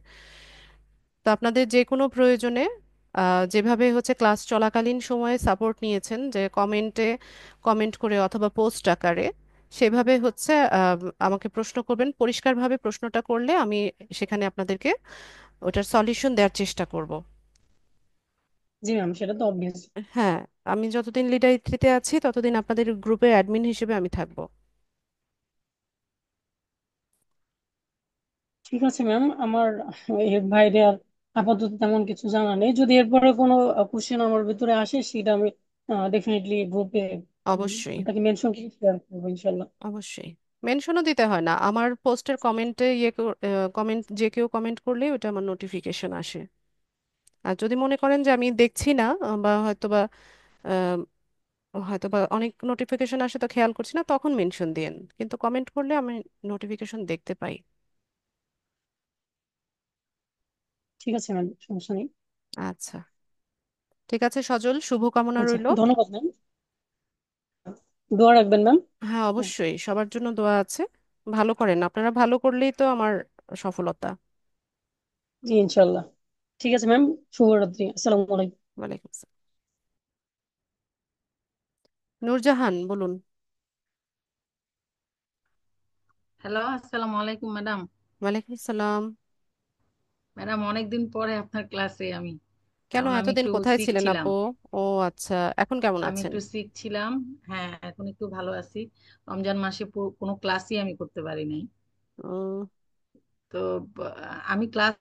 তো আপনাদের যে কোনো প্রয়োজনে যেভাবে হচ্ছে ক্লাস চলাকালীন সময়ে সাপোর্ট নিয়েছেন, যে কমেন্ট করে অথবা পোস্ট আকারে, সেভাবে হচ্ছে আমাকে প্রশ্ন করবেন। পরিষ্কারভাবে প্রশ্নটা করলে আমি সেখানে আপনাদেরকে ওটার সলিউশন দেওয়ার চেষ্টা করব। জি ম্যাম, সেটা তো অবভিয়াস। হ্যাঁ, আমি যতদিন লিডার আছি ততদিন আপনাদের গ্রুপের অ্যাডমিন হিসেবে আমি থাকবো। ঠিক আছে ম্যাম, আমার এর বাইরে আর আপাতত তেমন কিছু জানা নেই। যদি এরপরে কোনো কোশ্চেন আমার ভিতরে আসে, সেটা আমি ডেফিনেটলি গ্রুপে অবশ্যই, আপনাকে মেনশন করে শেয়ার করবো ইনশাল্লাহ। অবশ্যই। মেনশনও দিতে হয় না, আমার পোস্টের কমেন্টে কমেন্ট যে কেউ কমেন্ট করলেই ওটা আমার নোটিফিকেশন আসে। আর যদি মনে করেন যে আমি দেখছি না, বা আহ, হয়তোবা অনেক নোটিফিকেশন আসে তো খেয়াল করছি না, তখন মেনশন দিয়েন, কিন্তু কমেন্ট করলে আমি নোটিফিকেশন দেখতে পাই। ঠিক আছে ম্যাম, সমস্যা নেই। আচ্ছা, ঠিক আছে সজল, শুভকামনা আচ্ছা, রইলো। ধন্যবাদ ম্যাম। দোয়া রাখবেন ম্যাম। হ্যাঁ, অবশ্যই, সবার জন্য দোয়া আছে। ভালো করেন, আপনারা ভালো করলেই তো আমার সফলতা। জি ইনশাল্লাহ। ঠিক আছে ম্যাম, শুভরাত্রি, আসসালামু আলাইকুম। ওয়ালাইকুম আসসালাম। নূরজাহান বলুন। হ্যালো, আসসালামু আলাইকুম ম্যাডাম। ওয়ালাইকুম আসসালাম। ম্যাডাম, অনেকদিন পরে আপনার ক্লাসে আমি, কেন কারণ আমি এতদিন একটু কোথায় সিক ছিলেন ছিলাম। আপু? ও আচ্ছা, এখন কেমন আমি আছেন? একটু সিক ছিলাম। হ্যাঁ, এখন একটু ভালো আছি। রমজান মাসে কোনো ক্লাসই আমি করতে পারি নাই। উম, তো ব- আমি ক্লাস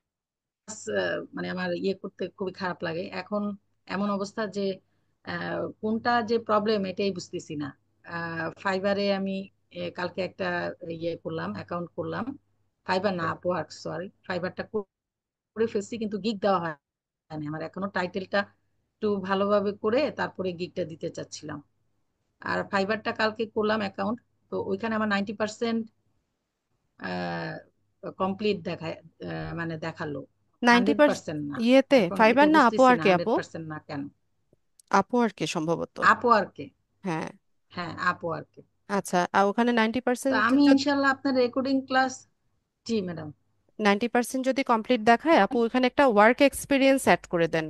মানে আমার ইয়ে করতে খুবই খারাপ লাগে এখন। এমন অবস্থা যে কোনটা যে প্রবলেম এটাই বুঝতেছি না। ফাইবারে আমি কালকে একটা ইয়ে করলাম, অ্যাকাউন্ট করলাম। ফাইবার না, আপওয়ার্ক, সরি, ফাইবারটা করে ফেলছি, কিন্তু গিগ দেওয়া হয়নি আমার এখনো। টাইটেলটা একটু ভালোভাবে করে তারপরে গিগটা দিতে চাচ্ছিলাম। আর ফাইবারটা কালকে করলাম অ্যাকাউন্ট, তো ওইখানে আমার 90% কমপ্লিট দেখায়, মানে দেখালো। 90%? 100% না। ইয়েতে এখন ফাইবার এটা না বুঝতেছি না আপওয়ার্কে হান্ড্রেড আপু? পার্সেন্ট না কেন। আপওয়ার্কে সম্ভবত। আপওয়ার্কে। হ্যাঁ। হ্যাঁ, আপওয়ার্কে। আচ্ছা, আর ওখানে নাইনটি তো পার্সেন্ট আমি ইনশাল্লাহ আপনার রেকর্ডিং ক্লাস। জি ম্যাডাম। 90% যদি কমপ্লিট দেখায় আপু, ওখানে একটা ওয়ার্ক এক্সপিরিয়েন্স অ্যাড করে দেন।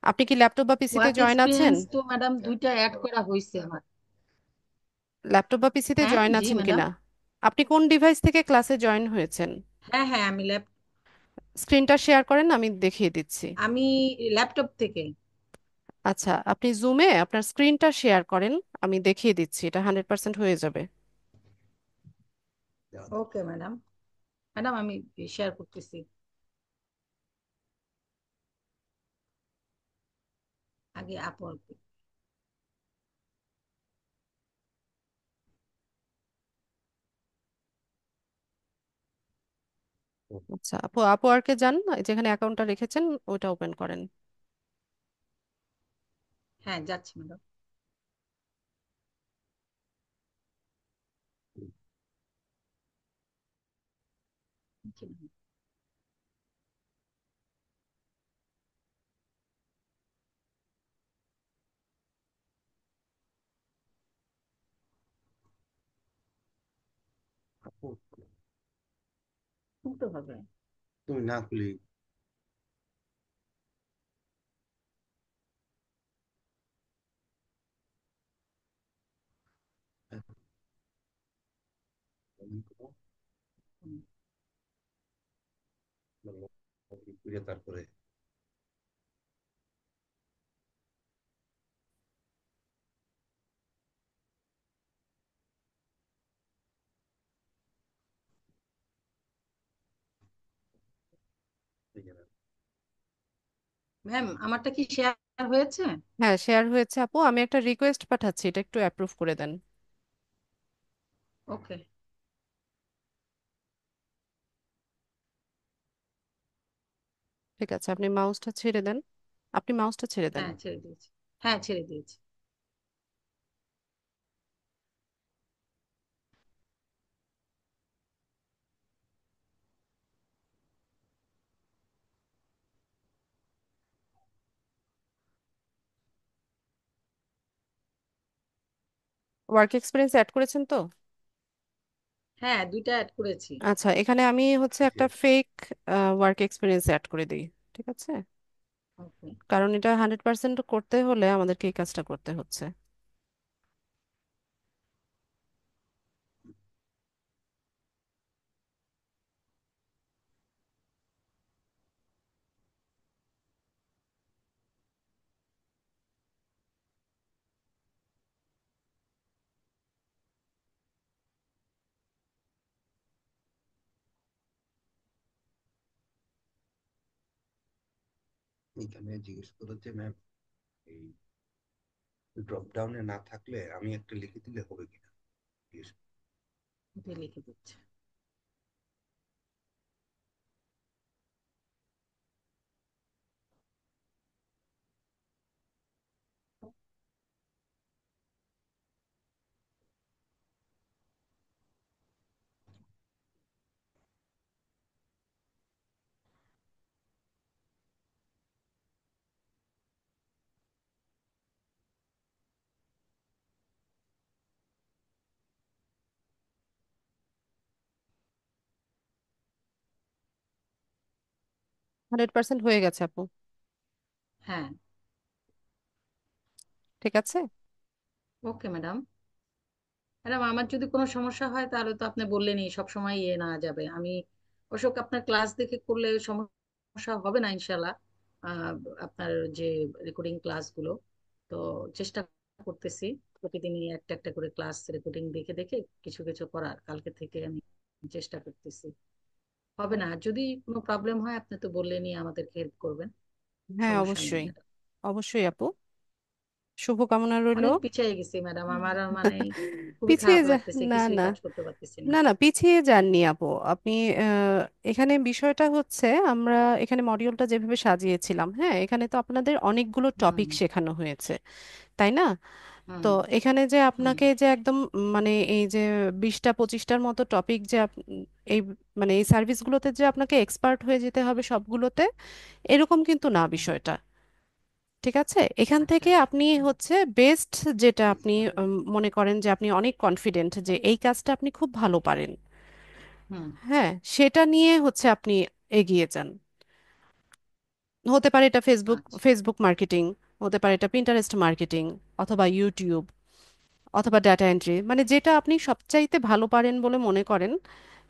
আপনি কি ল্যাপটপ বা পিসিতে ওয়ার্ক জয়েন আছেন? এক্সপিরিয়েন্স তো ম্যাডাম দুইটা অ্যাড করা হয়েছে আমার। ল্যাপটপ বা পিসিতে হ্যাঁ জয়েন জি আছেন ম্যাডাম। কিনা? আপনি কোন ডিভাইস থেকে ক্লাসে জয়েন হয়েছেন? হ্যাঁ হ্যাঁ, স্ক্রিনটা শেয়ার করেন, আমি দেখিয়ে দিচ্ছি। আমি ল্যাপটপ থেকে। আচ্ছা, আপনি জুমে আপনার স্ক্রিনটা শেয়ার করেন, আমি দেখিয়ে দিচ্ছি, এটা 100% হয়ে যাবে। Okay madam. ম্যাডাম আমি শেয়ার করতেছি। আগে আপওয়ার্ক। আচ্ছা আপু, আপওয়ার্কে যান, যেখানে অ্যাকাউন্টটা রেখেছেন ওটা ওপেন করেন। হ্যাঁ, যাচ্ছি ম্যাডাম। খুলতে হবে। তুমি না খুলি তারপরে ম্যাম, আমারটা কি শেয়ার হয়েছে? হ্যাঁ, শেয়ার হয়েছে আপু, আমি একটা রিকোয়েস্ট পাঠাচ্ছি, এটা একটু অ্যাপ্রুভ করে দেন। ওকে। ঠিক আছে, আপনি মাউসটা ছেড়ে দেন, আপনি মাউসটা ছেড়ে দেন। হ্যাঁ, ছেড়ে দিয়েছি। হ্যাঁ, ছেড়ে দিয়েছি। ওয়ার্ক এক্সপিরিয়েন্স অ্যাড করেছেন তো? হ্যাঁ, দুইটা অ্যাড করেছি। আচ্ছা, এখানে আমি হচ্ছে একটা ফেক ওয়ার্ক এক্সপিরিয়েন্স অ্যাড করে দিই। ঠিক আছে? ওকে। কারণ এটা 100% করতে হলে আমাদেরকে এই কাজটা করতে হচ্ছে। এখানে জিজ্ঞেস করো যে ম্যাম, এই ড্রপ ডাউনে না থাকলে আমি একটা লিখে দিলে হবে কিনা জিজ্ঞেস করো। এটা লিখে দিচ্ছি। 100% হয়ে গেছে আপু। হ্যাঁ। ঠিক আছে। Okay madam. ম্যাডাম, আমার যদি কোনো সমস্যা হয় তাহলে তো আপনি বললেনই, সব সময় ইয়ে না যাবে। আমি অবশ্য আপনার ক্লাস দেখে করলে সমস্যা হবে না ইনশাল্লাহ। আহ, আপনার যে রেকর্ডিং ক্লাসগুলো, তো চেষ্টা করতেছি প্রতিদিনই একটা একটা করে ক্লাস রেকর্ডিং দেখে দেখে কিছু কিছু করার। কালকে থেকে আমি চেষ্টা করতেছি। হবে না, আর যদি কোনো প্রবলেম হয় আপনি তো বললেনই আমাদেরকে হেল্প করবেন। হ্যাঁ, সমস্যা নেই অবশ্যই। ম্যাডাম। অবশ্যই আপু, শুভকামনা রইলো। অনেক পিছিয়ে গেছি ম্যাডাম, আমার আর মানে খুবই পিছিয়ে খারাপ যা লাগতেছে, না কিছুই না, কাজ করতে পারতেছি না। না না, পিছিয়ে যাননি আপু আপনি। এখানে বিষয়টা হচ্ছে আমরা এখানে মডিউলটা যেভাবে সাজিয়েছিলাম, হ্যাঁ, এখানে তো আপনাদের অনেকগুলো হুম। টপিক শেখানো হয়েছে, তাই না? তো হুম। এখানে যে হুম। আপনাকে যে একদম মানে এই যে 20টা 25টার মতো টপিক যে এই মানে এই সার্ভিসগুলোতে যে আপনাকে এক্সপার্ট হয়ে যেতে হবে সবগুলোতে, এরকম কিন্তু না হুম। বিষয়টা। ঠিক আছে? এখান আচ্ছা। থেকে আপনি হচ্ছে বেস্ট যেটা আপনি মনে করেন যে আপনি অনেক কনফিডেন্ট যে এই কাজটা আপনি খুব ভালো পারেন, হুম। হ্যাঁ, সেটা নিয়ে হচ্ছে আপনি এগিয়ে যান। হতে পারে এটা ফেসবুক আচ্ছা। ফেসবুক মার্কেটিং, হতে পারে এটা পিন্টারেস্ট মার্কেটিং, অথবা ইউটিউব, অথবা ডাটা এন্ট্রি, মানে যেটা আপনি সবচাইতে ভালো পারেন বলে মনে করেন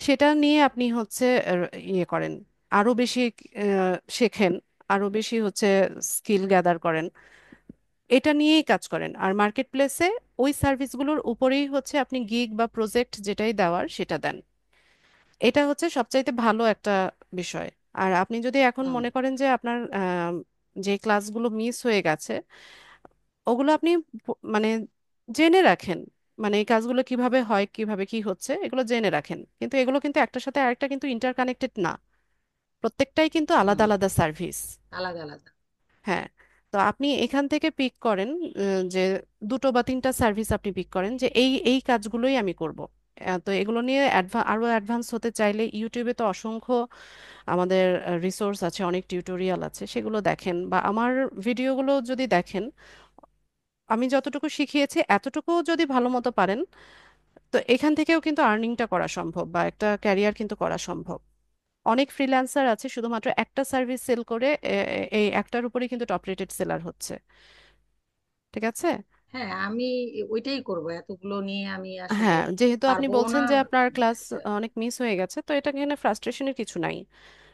সেটা নিয়ে আপনি হচ্ছে ইয়ে করেন, আরো বেশি শেখেন, আরো বেশি হচ্ছে স্কিল গ্যাদার করেন, এটা নিয়েই কাজ করেন। আর মার্কেট প্লেসে ওই সার্ভিসগুলোর উপরেই হচ্ছে আপনি গিগ বা প্রজেক্ট যেটাই দেওয়ার সেটা দেন। এটা হচ্ছে সবচাইতে ভালো একটা বিষয়। আর আপনি যদি এখন হুম। মনে করেন যে আপনার যে ক্লাসগুলো মিস হয়ে গেছে, ওগুলো আপনি মানে জেনে রাখেন, মানে এই কাজগুলো কিভাবে হয়, কিভাবে কি হচ্ছে, এগুলো জেনে রাখেন। কিন্তু এগুলো কিন্তু একটার সাথে আরেকটা কিন্তু ইন্টারকানেক্টেড না, প্রত্যেকটাই কিন্তু আলাদা হুম। আলাদা সার্ভিস। আলাদা আলাদা। হ্যাঁ। তো আপনি এখান থেকে পিক করেন, যে 2টো বা 3টা সার্ভিস আপনি পিক করেন যে এই এই কাজগুলোই আমি করব। তো এগুলো নিয়ে আরো অ্যাডভান্স হতে চাইলে ইউটিউবে তো অসংখ্য আমাদের রিসোর্স আছে, অনেক টিউটোরিয়াল আছে, সেগুলো দেখেন বা আমার ভিডিওগুলো যদি দেখেন, আমি যতটুকু শিখিয়েছি এতটুকু যদি ভালো মতো পারেন, তো এখান থেকেও কিন্তু আর্নিংটা করা সম্ভব বা একটা ক্যারিয়ার কিন্তু করা সম্ভব। অনেক ফ্রিল্যান্সার আছে শুধুমাত্র একটা সার্ভিস সেল করে এই একটার উপরেই কিন্তু টপ রেটেড সেলার হচ্ছে। ঠিক আছে? হ্যাঁ, আমি ওইটাই করব, এতগুলো নিয়ে আমি আসলে হ্যাঁ, যেহেতু আপনি পারবো না। বলছেন যে আপনার ক্লাস অনেক মিস হয়ে গেছে, তো এটা এখানে ফ্রাস্ট্রেশনের কিছু নাই।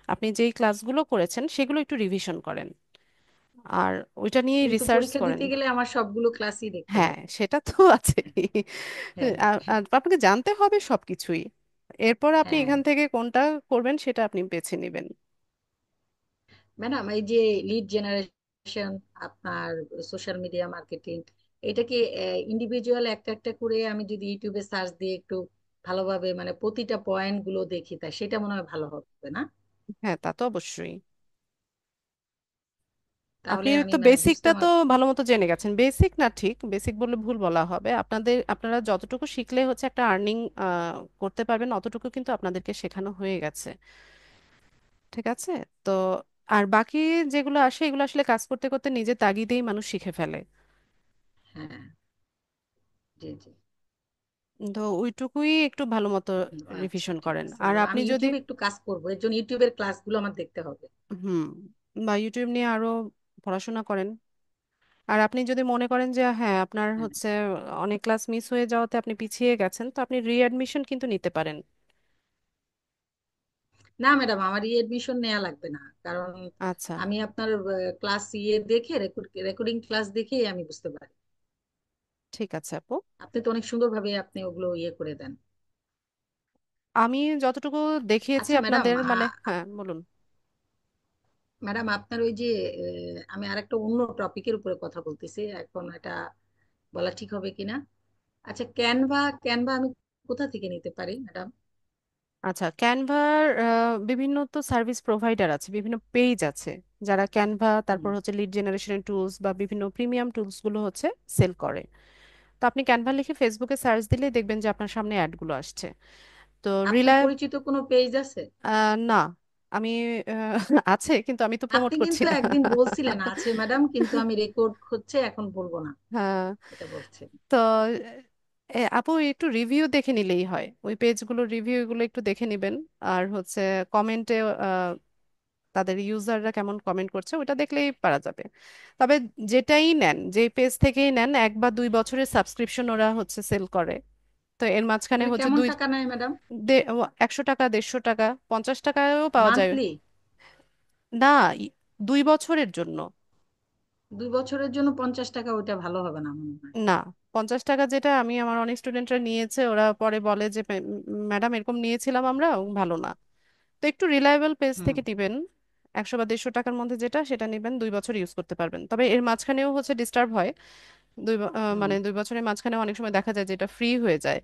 আপনি যেই ক্লাসগুলো করেছেন সেগুলো একটু রিভিশন করেন আর ওইটা নিয়ে কিন্তু রিসার্চ পরীক্ষা করেন। দিতে গেলে আমার সবগুলো ক্লাসই দেখতে হ্যাঁ, হবে। সেটা তো আছে। হ্যাঁ। আর আর আপনাকে জানতে হবে সবকিছুই, এরপর আপনি হ্যাঁ এখান থেকে কোনটা করবেন সেটা আপনি বেছে নেবেন। ম্যাডাম, এই যে লিড জেনারেশন, আপনার সোশ্যাল মিডিয়া মার্কেটিং, এটা কি ইন্ডিভিজুয়াল একটা একটা করে আমি যদি ইউটিউবে সার্চ দিয়ে একটু ভালোভাবে মানে প্রতিটা পয়েন্ট গুলো দেখি, তা সেটা মনে হয় ভালো হবে না? হ্যাঁ, তা তো অবশ্যই। আপনি তাহলে আমি তো মানে বুঝতে বেসিকটা তো পারবো। ভালো মতো জেনে গেছেন, বেসিক না, ঠিক বেসিক বললে ভুল বলা হবে। আপনারা যতটুকু শিখলে হচ্ছে একটা আর্নিং করতে পারবেন অতটুকু কিন্তু আপনাদেরকে শেখানো হয়ে গেছে। ঠিক আছে? তো আর বাকি যেগুলো আসে এগুলো আসলে কাজ করতে করতে নিজের তাগিদেই মানুষ শিখে ফেলে। হ্যাঁ। জি জি। তো ওইটুকুই একটু ভালো মতো আচ্ছা রিভিশন ঠিক করেন। আছে আর ম্যাডাম, আপনি আমি যদি ইউটিউবে একটু কাজ করবো, এর জন্য ইউটিউবের ক্লাসগুলো আমার দেখতে হবে। হুম বা ইউটিউব নিয়ে আরো পড়াশোনা করেন। আর আপনি যদি মনে করেন যে হ্যাঁ আপনার হ্যাঁ। হচ্ছে অনেক ক্লাস মিস হয়ে যাওয়াতে আপনি পিছিয়ে গেছেন, তো আপনি রিঅ্যাডমিশন কিন্তু নিতে পারেন। না ম্যাডাম, আমার এডমিশন নেওয়া লাগবে না, কারণ আচ্ছা, আমি আপনার ক্লাস দেখে, রেকর্ডিং ক্লাস দেখেই আমি বুঝতে পারি। ঠিক আছে আপু। আপনি তো অনেক সুন্দরভাবে আপনি ওগুলো করে দেন। আমি যতটুকু দেখিয়েছি আচ্ছা ম্যাডাম, আপনাদের মানে হ্যাঁ বলুন। ম্যাডাম আপনার ওই যে আমি আরেকটা অন্য টপিকের উপরে কথা বলতেছি এখন, এটা বলা ঠিক হবে কিনা। আচ্ছা, ক্যানভা, ক্যানভা আমি কোথা থেকে নিতে পারি ম্যাডাম? আচ্ছা, ক্যানভার বিভিন্ন তো সার্ভিস প্রোভাইডার আছে, বিভিন্ন পেজ আছে যারা ক্যানভা হুম। তারপর হচ্ছে লিড জেনারেশনের টুলস বা বিভিন্ন প্রিমিয়াম টুলস গুলো হচ্ছে সেল করে। তো আপনি ক্যানভা লিখে ফেসবুকে সার্চ দিলে দেখবেন যে আপনার সামনে অ্যাডগুলো আসছে। তো আপনার রিলায়েবল পরিচিত কোনো পেজ আছে? না, আমি আছে কিন্তু আমি তো প্রমোট আপনি করছি কিন্তু না। একদিন বলছিলেন আছে ম্যাডাম, কিন্তু আমি রেকর্ড হচ্ছে এখন বলবো না, হ্যাঁ, এটা বলছেন। তো আপু একটু রিভিউ দেখে নিলেই হয়, ওই পেজগুলোর রিভিউ এগুলো একটু দেখে নেবেন। আর হচ্ছে কমেন্টে তাদের ইউজাররা কেমন কমেন্ট করছে ওটা দেখলেই পারা যাবে। তবে যেটাই নেন, যে পেজ থেকেই নেন, 1 বা 2 বছরের সাবস্ক্রিপশন ওরা হচ্ছে সেল করে। তো এর মাঝখানে এটা হচ্ছে কেমন টাকা নেয় ম্যাডাম? 100 টাকা, 150 টাকা, 50 টাকায়ও পাওয়া যায়। মান্থলি? না, 2 বছরের জন্য। 2 বছরের জন্য 50 টাকা? ওইটা ভালো হবে না মনে হয়। না, 50 টাকা যেটা আমি আমার অনেক স্টুডেন্টরা নিয়েছে, ওরা পরে বলে যে ম্যাডাম এরকম নিয়েছিলাম আমরা, ভালো না। তো একটু রিলায়েবল পেজ হুম। থেকে দিবেন, 100 বা 150 টাকার মধ্যে যেটা সেটা নেবেন, 2 বছর ইউজ করতে পারবেন। তবে এর মাঝখানেও হচ্ছে ডিস্টার্ব হয়, হুম। মানে 2 বছরের মাঝখানে অনেক সময় দেখা যায় যে এটা ফ্রি হয়ে যায়।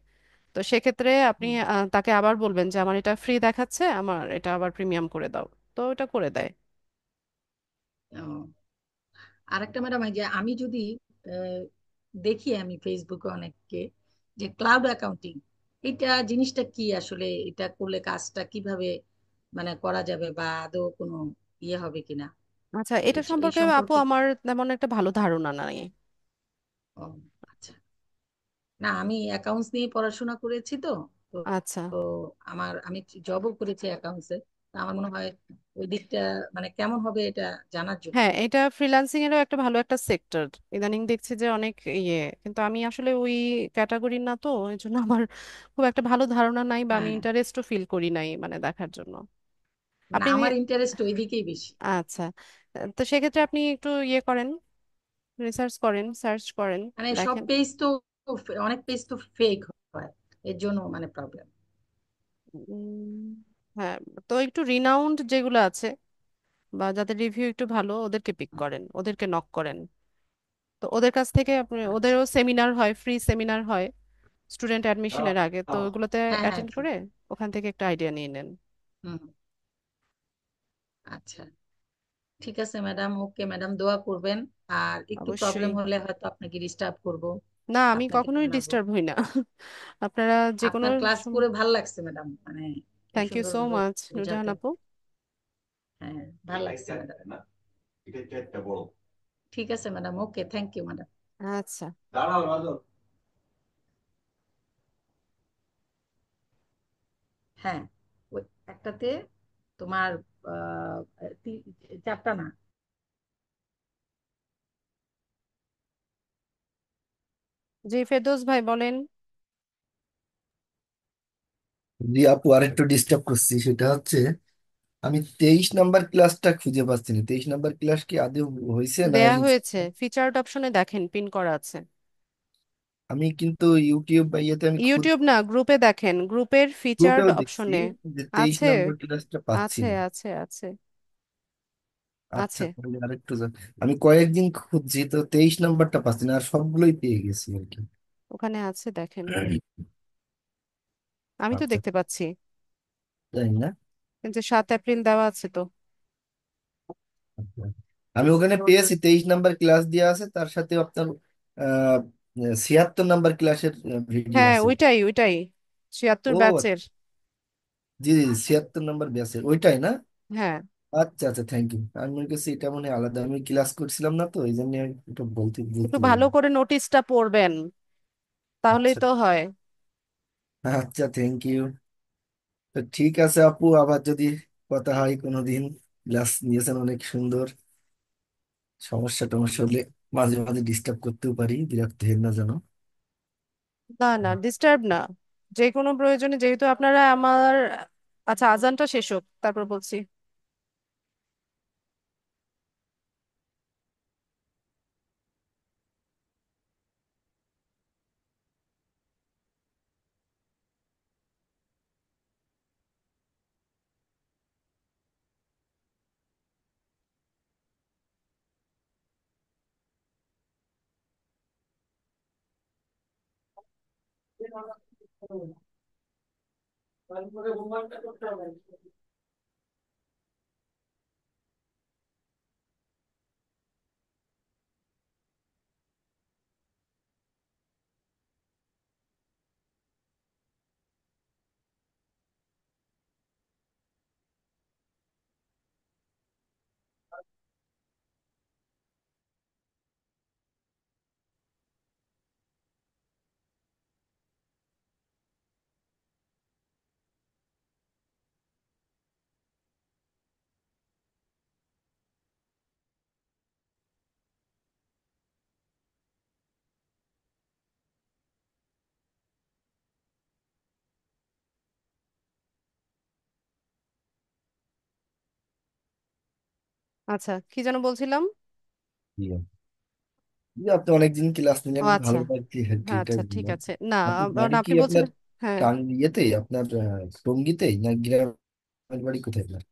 তো সেক্ষেত্রে আপনি হুম। তাকে আবার বলবেন যে আমার এটা ফ্রি দেখাচ্ছে, আমার এটা আবার প্রিমিয়াম করে দাও, তো এটা করে দেয়। ও, আরেকটা ম্যাডাম, এই যে আমি যদি আহ, দেখি আমি ফেসবুকে অনেককে যে ক্লাউড অ্যাকাউন্টিং, এটা জিনিসটা কি আসলে, এটা করলে কাজটা কিভাবে মানে করা যাবে, বা আদৌ কোনো হবে কিনা, আচ্ছা, এই এটা এই সম্পর্কে আপু সম্পর্কে আমার তেমন একটা ভালো ধারণা নাই। ও, আচ্ছা। না, আমি অ্যাকাউন্টস নিয়ে পড়াশোনা করেছি তো, তো আচ্ছা, তো আমি জবও করেছি অ্যাকাউন্টসে। আমার মনে হয় ওই দিকটা মানে কেমন হবে এটা জানার জন্য। হ্যাঁ এটা ফ্রিল্যান্সিং এরও একটা ভালো একটা সেক্টর, ইদানিং দেখছি যে অনেক ইয়ে, কিন্তু আমি আসলে ওই ক্যাটাগরির না, তো এই জন্য আমার খুব একটা ভালো ধারণা নাই বা আমি হ্যাঁ, ইন্টারেস্টও ফিল করি নাই মানে দেখার জন্য। মানে আপনি আমার ইন্টারেস্ট ওই দিকেই বেশি। আচ্ছা, তো সেক্ষেত্রে আপনি একটু ইয়ে করেন, রিসার্চ করেন, সার্চ করেন, মানে সব দেখেন। পেজ তো, অনেক পেজ তো ফেক হয়, এর জন্য মানে প্রবলেম। উম, হ্যাঁ, তো একটু রিনাউন্ড যেগুলো আছে বা যাদের রিভিউ একটু ভালো ওদেরকে পিক করেন, ওদেরকে নক করেন। তো ওদের কাছ থেকে আপনি, আচ্ছা। ওদেরও সেমিনার হয়, ফ্রি সেমিনার হয় স্টুডেন্ট অ্যাডমিশনের আগে, তো ওগুলোতে হ্যাঁ হ্যাঁ, অ্যাটেন্ড ট্রু। করে ওখান থেকে একটা আইডিয়া নিয়ে নেন। হুম। আচ্ছা, ঠিক আছে ম্যাডাম, ওকে ম্যাডাম, দোয়া করবেন। আর একটু অবশ্যই। প্রবলেম হলে হয়তো আপনাকে ডিস্টার্ব করব, না, আমি আপনাকে কখনোই জানাবো। ডিস্টার্ব হই না। আপনারা যে কোনো আপনার ক্লাস সময়। করে ভাল লাগছে ম্যাডাম, মানে খুব থ্যাংক ইউ সো সুন্দরভাবে মাচ নুরজাহান বোঝাতে। আপু। হ্যাঁ, ভাল লাগছে ম্যাডাম। ঠিক আছে madam, okay, thank you madam. আচ্ছা, হ্যাঁ, ওই একটাতে তোমার চারটা না। জি ফেরদৌস ভাই বলেন। জি আপু, আরেকটু ডিস্টার্ব করছি, সেটা হচ্ছে আমি 23 নাম্বার ক্লাসটা খুঁজে পাচ্ছি না। 23 নাম্বার ক্লাস কি আদৌ হয়েছে না? দেয়া হয়েছে, ফিচার্ড অপশনে দেখেন, পিন করা আছে। আমি কিন্তু ইউটিউব বা ইয়েতে আমি খুঁজ ইউটিউব না, গ্রুপে দেখেন, গ্রুপের ফিচার্ড গ্রুপেও দেখছি অপশনে যে তেইশ আছে। নম্বর ক্লাসটা পাচ্ছি আছে না। আছে আছে আচ্ছা, আছে। তাহলে আরেকটু আমি কয়েকদিন খুঁজছি তো 23 নাম্বারটা পাচ্ছি না, আর সবগুলোই পেয়ে গেছি আর কি। ওখানে আছে দেখেন, আমি তো আচ্ছা, দেখতে পাচ্ছি। তাই না? কিন্তু 7 এপ্রিল দেওয়া আছে তো। আচ্ছা। আমি ওখানে পেয়েছি 23 নাম্বার ক্লাস দেওয়া আছে, তার সাথে আপনার আহ 76 নাম্বার ক্লাসের ভিডিও হ্যাঁ আছে। ওইটাই ওইটাই, 76 ও ব্যাচের। জি জি, 76 নাম্বার ব্যাচের ওইটাই না? হ্যাঁ, আচ্ছা আচ্ছা, থ্যাংক ইউ। আমি মনে করছি এটা মনে হয় আলাদা, আমি ক্লাস করছিলাম না তো এই জন্য এটা বলতে একটু বলতে ভালো পারিনি। করে নোটিশটা পড়বেন, তাহলেই আচ্ছা তো হয়। আচ্ছা, থ্যাংক ইউ। তো ঠিক আছে আপু, আবার যদি কথা হয় কোনোদিন। ক্লাস নিয়েছেন অনেক সুন্দর। সমস্যা টমস্যা হলে মাঝে মাঝে ডিস্টার্ব করতেও পারি, বিরক্ত হেন না যেন। না না, ডিস্টার্ব না। যে কোনো প্রয়োজনে, যেহেতু আপনারা আমার, আচ্ছা আজানটা শেষ হোক তারপর বলছি। আচ্ছা, কি যেন বলছিলাম? জি। যে আপনি অনেকদিন ক্লাস ও নিলেন, আচ্ছা। ভালো লাগছে আর কি, হ্যাঁ, এটা আচ্ছা ঠিক বললাম। আছে। না, আপনি বাড়ি কি আপনি আপনার বলছিলেন। হ্যাঁ। ইয়েতে, আপনার টঙ্গীতেই না গ্রামের বাড়ি কোথায় আপনার?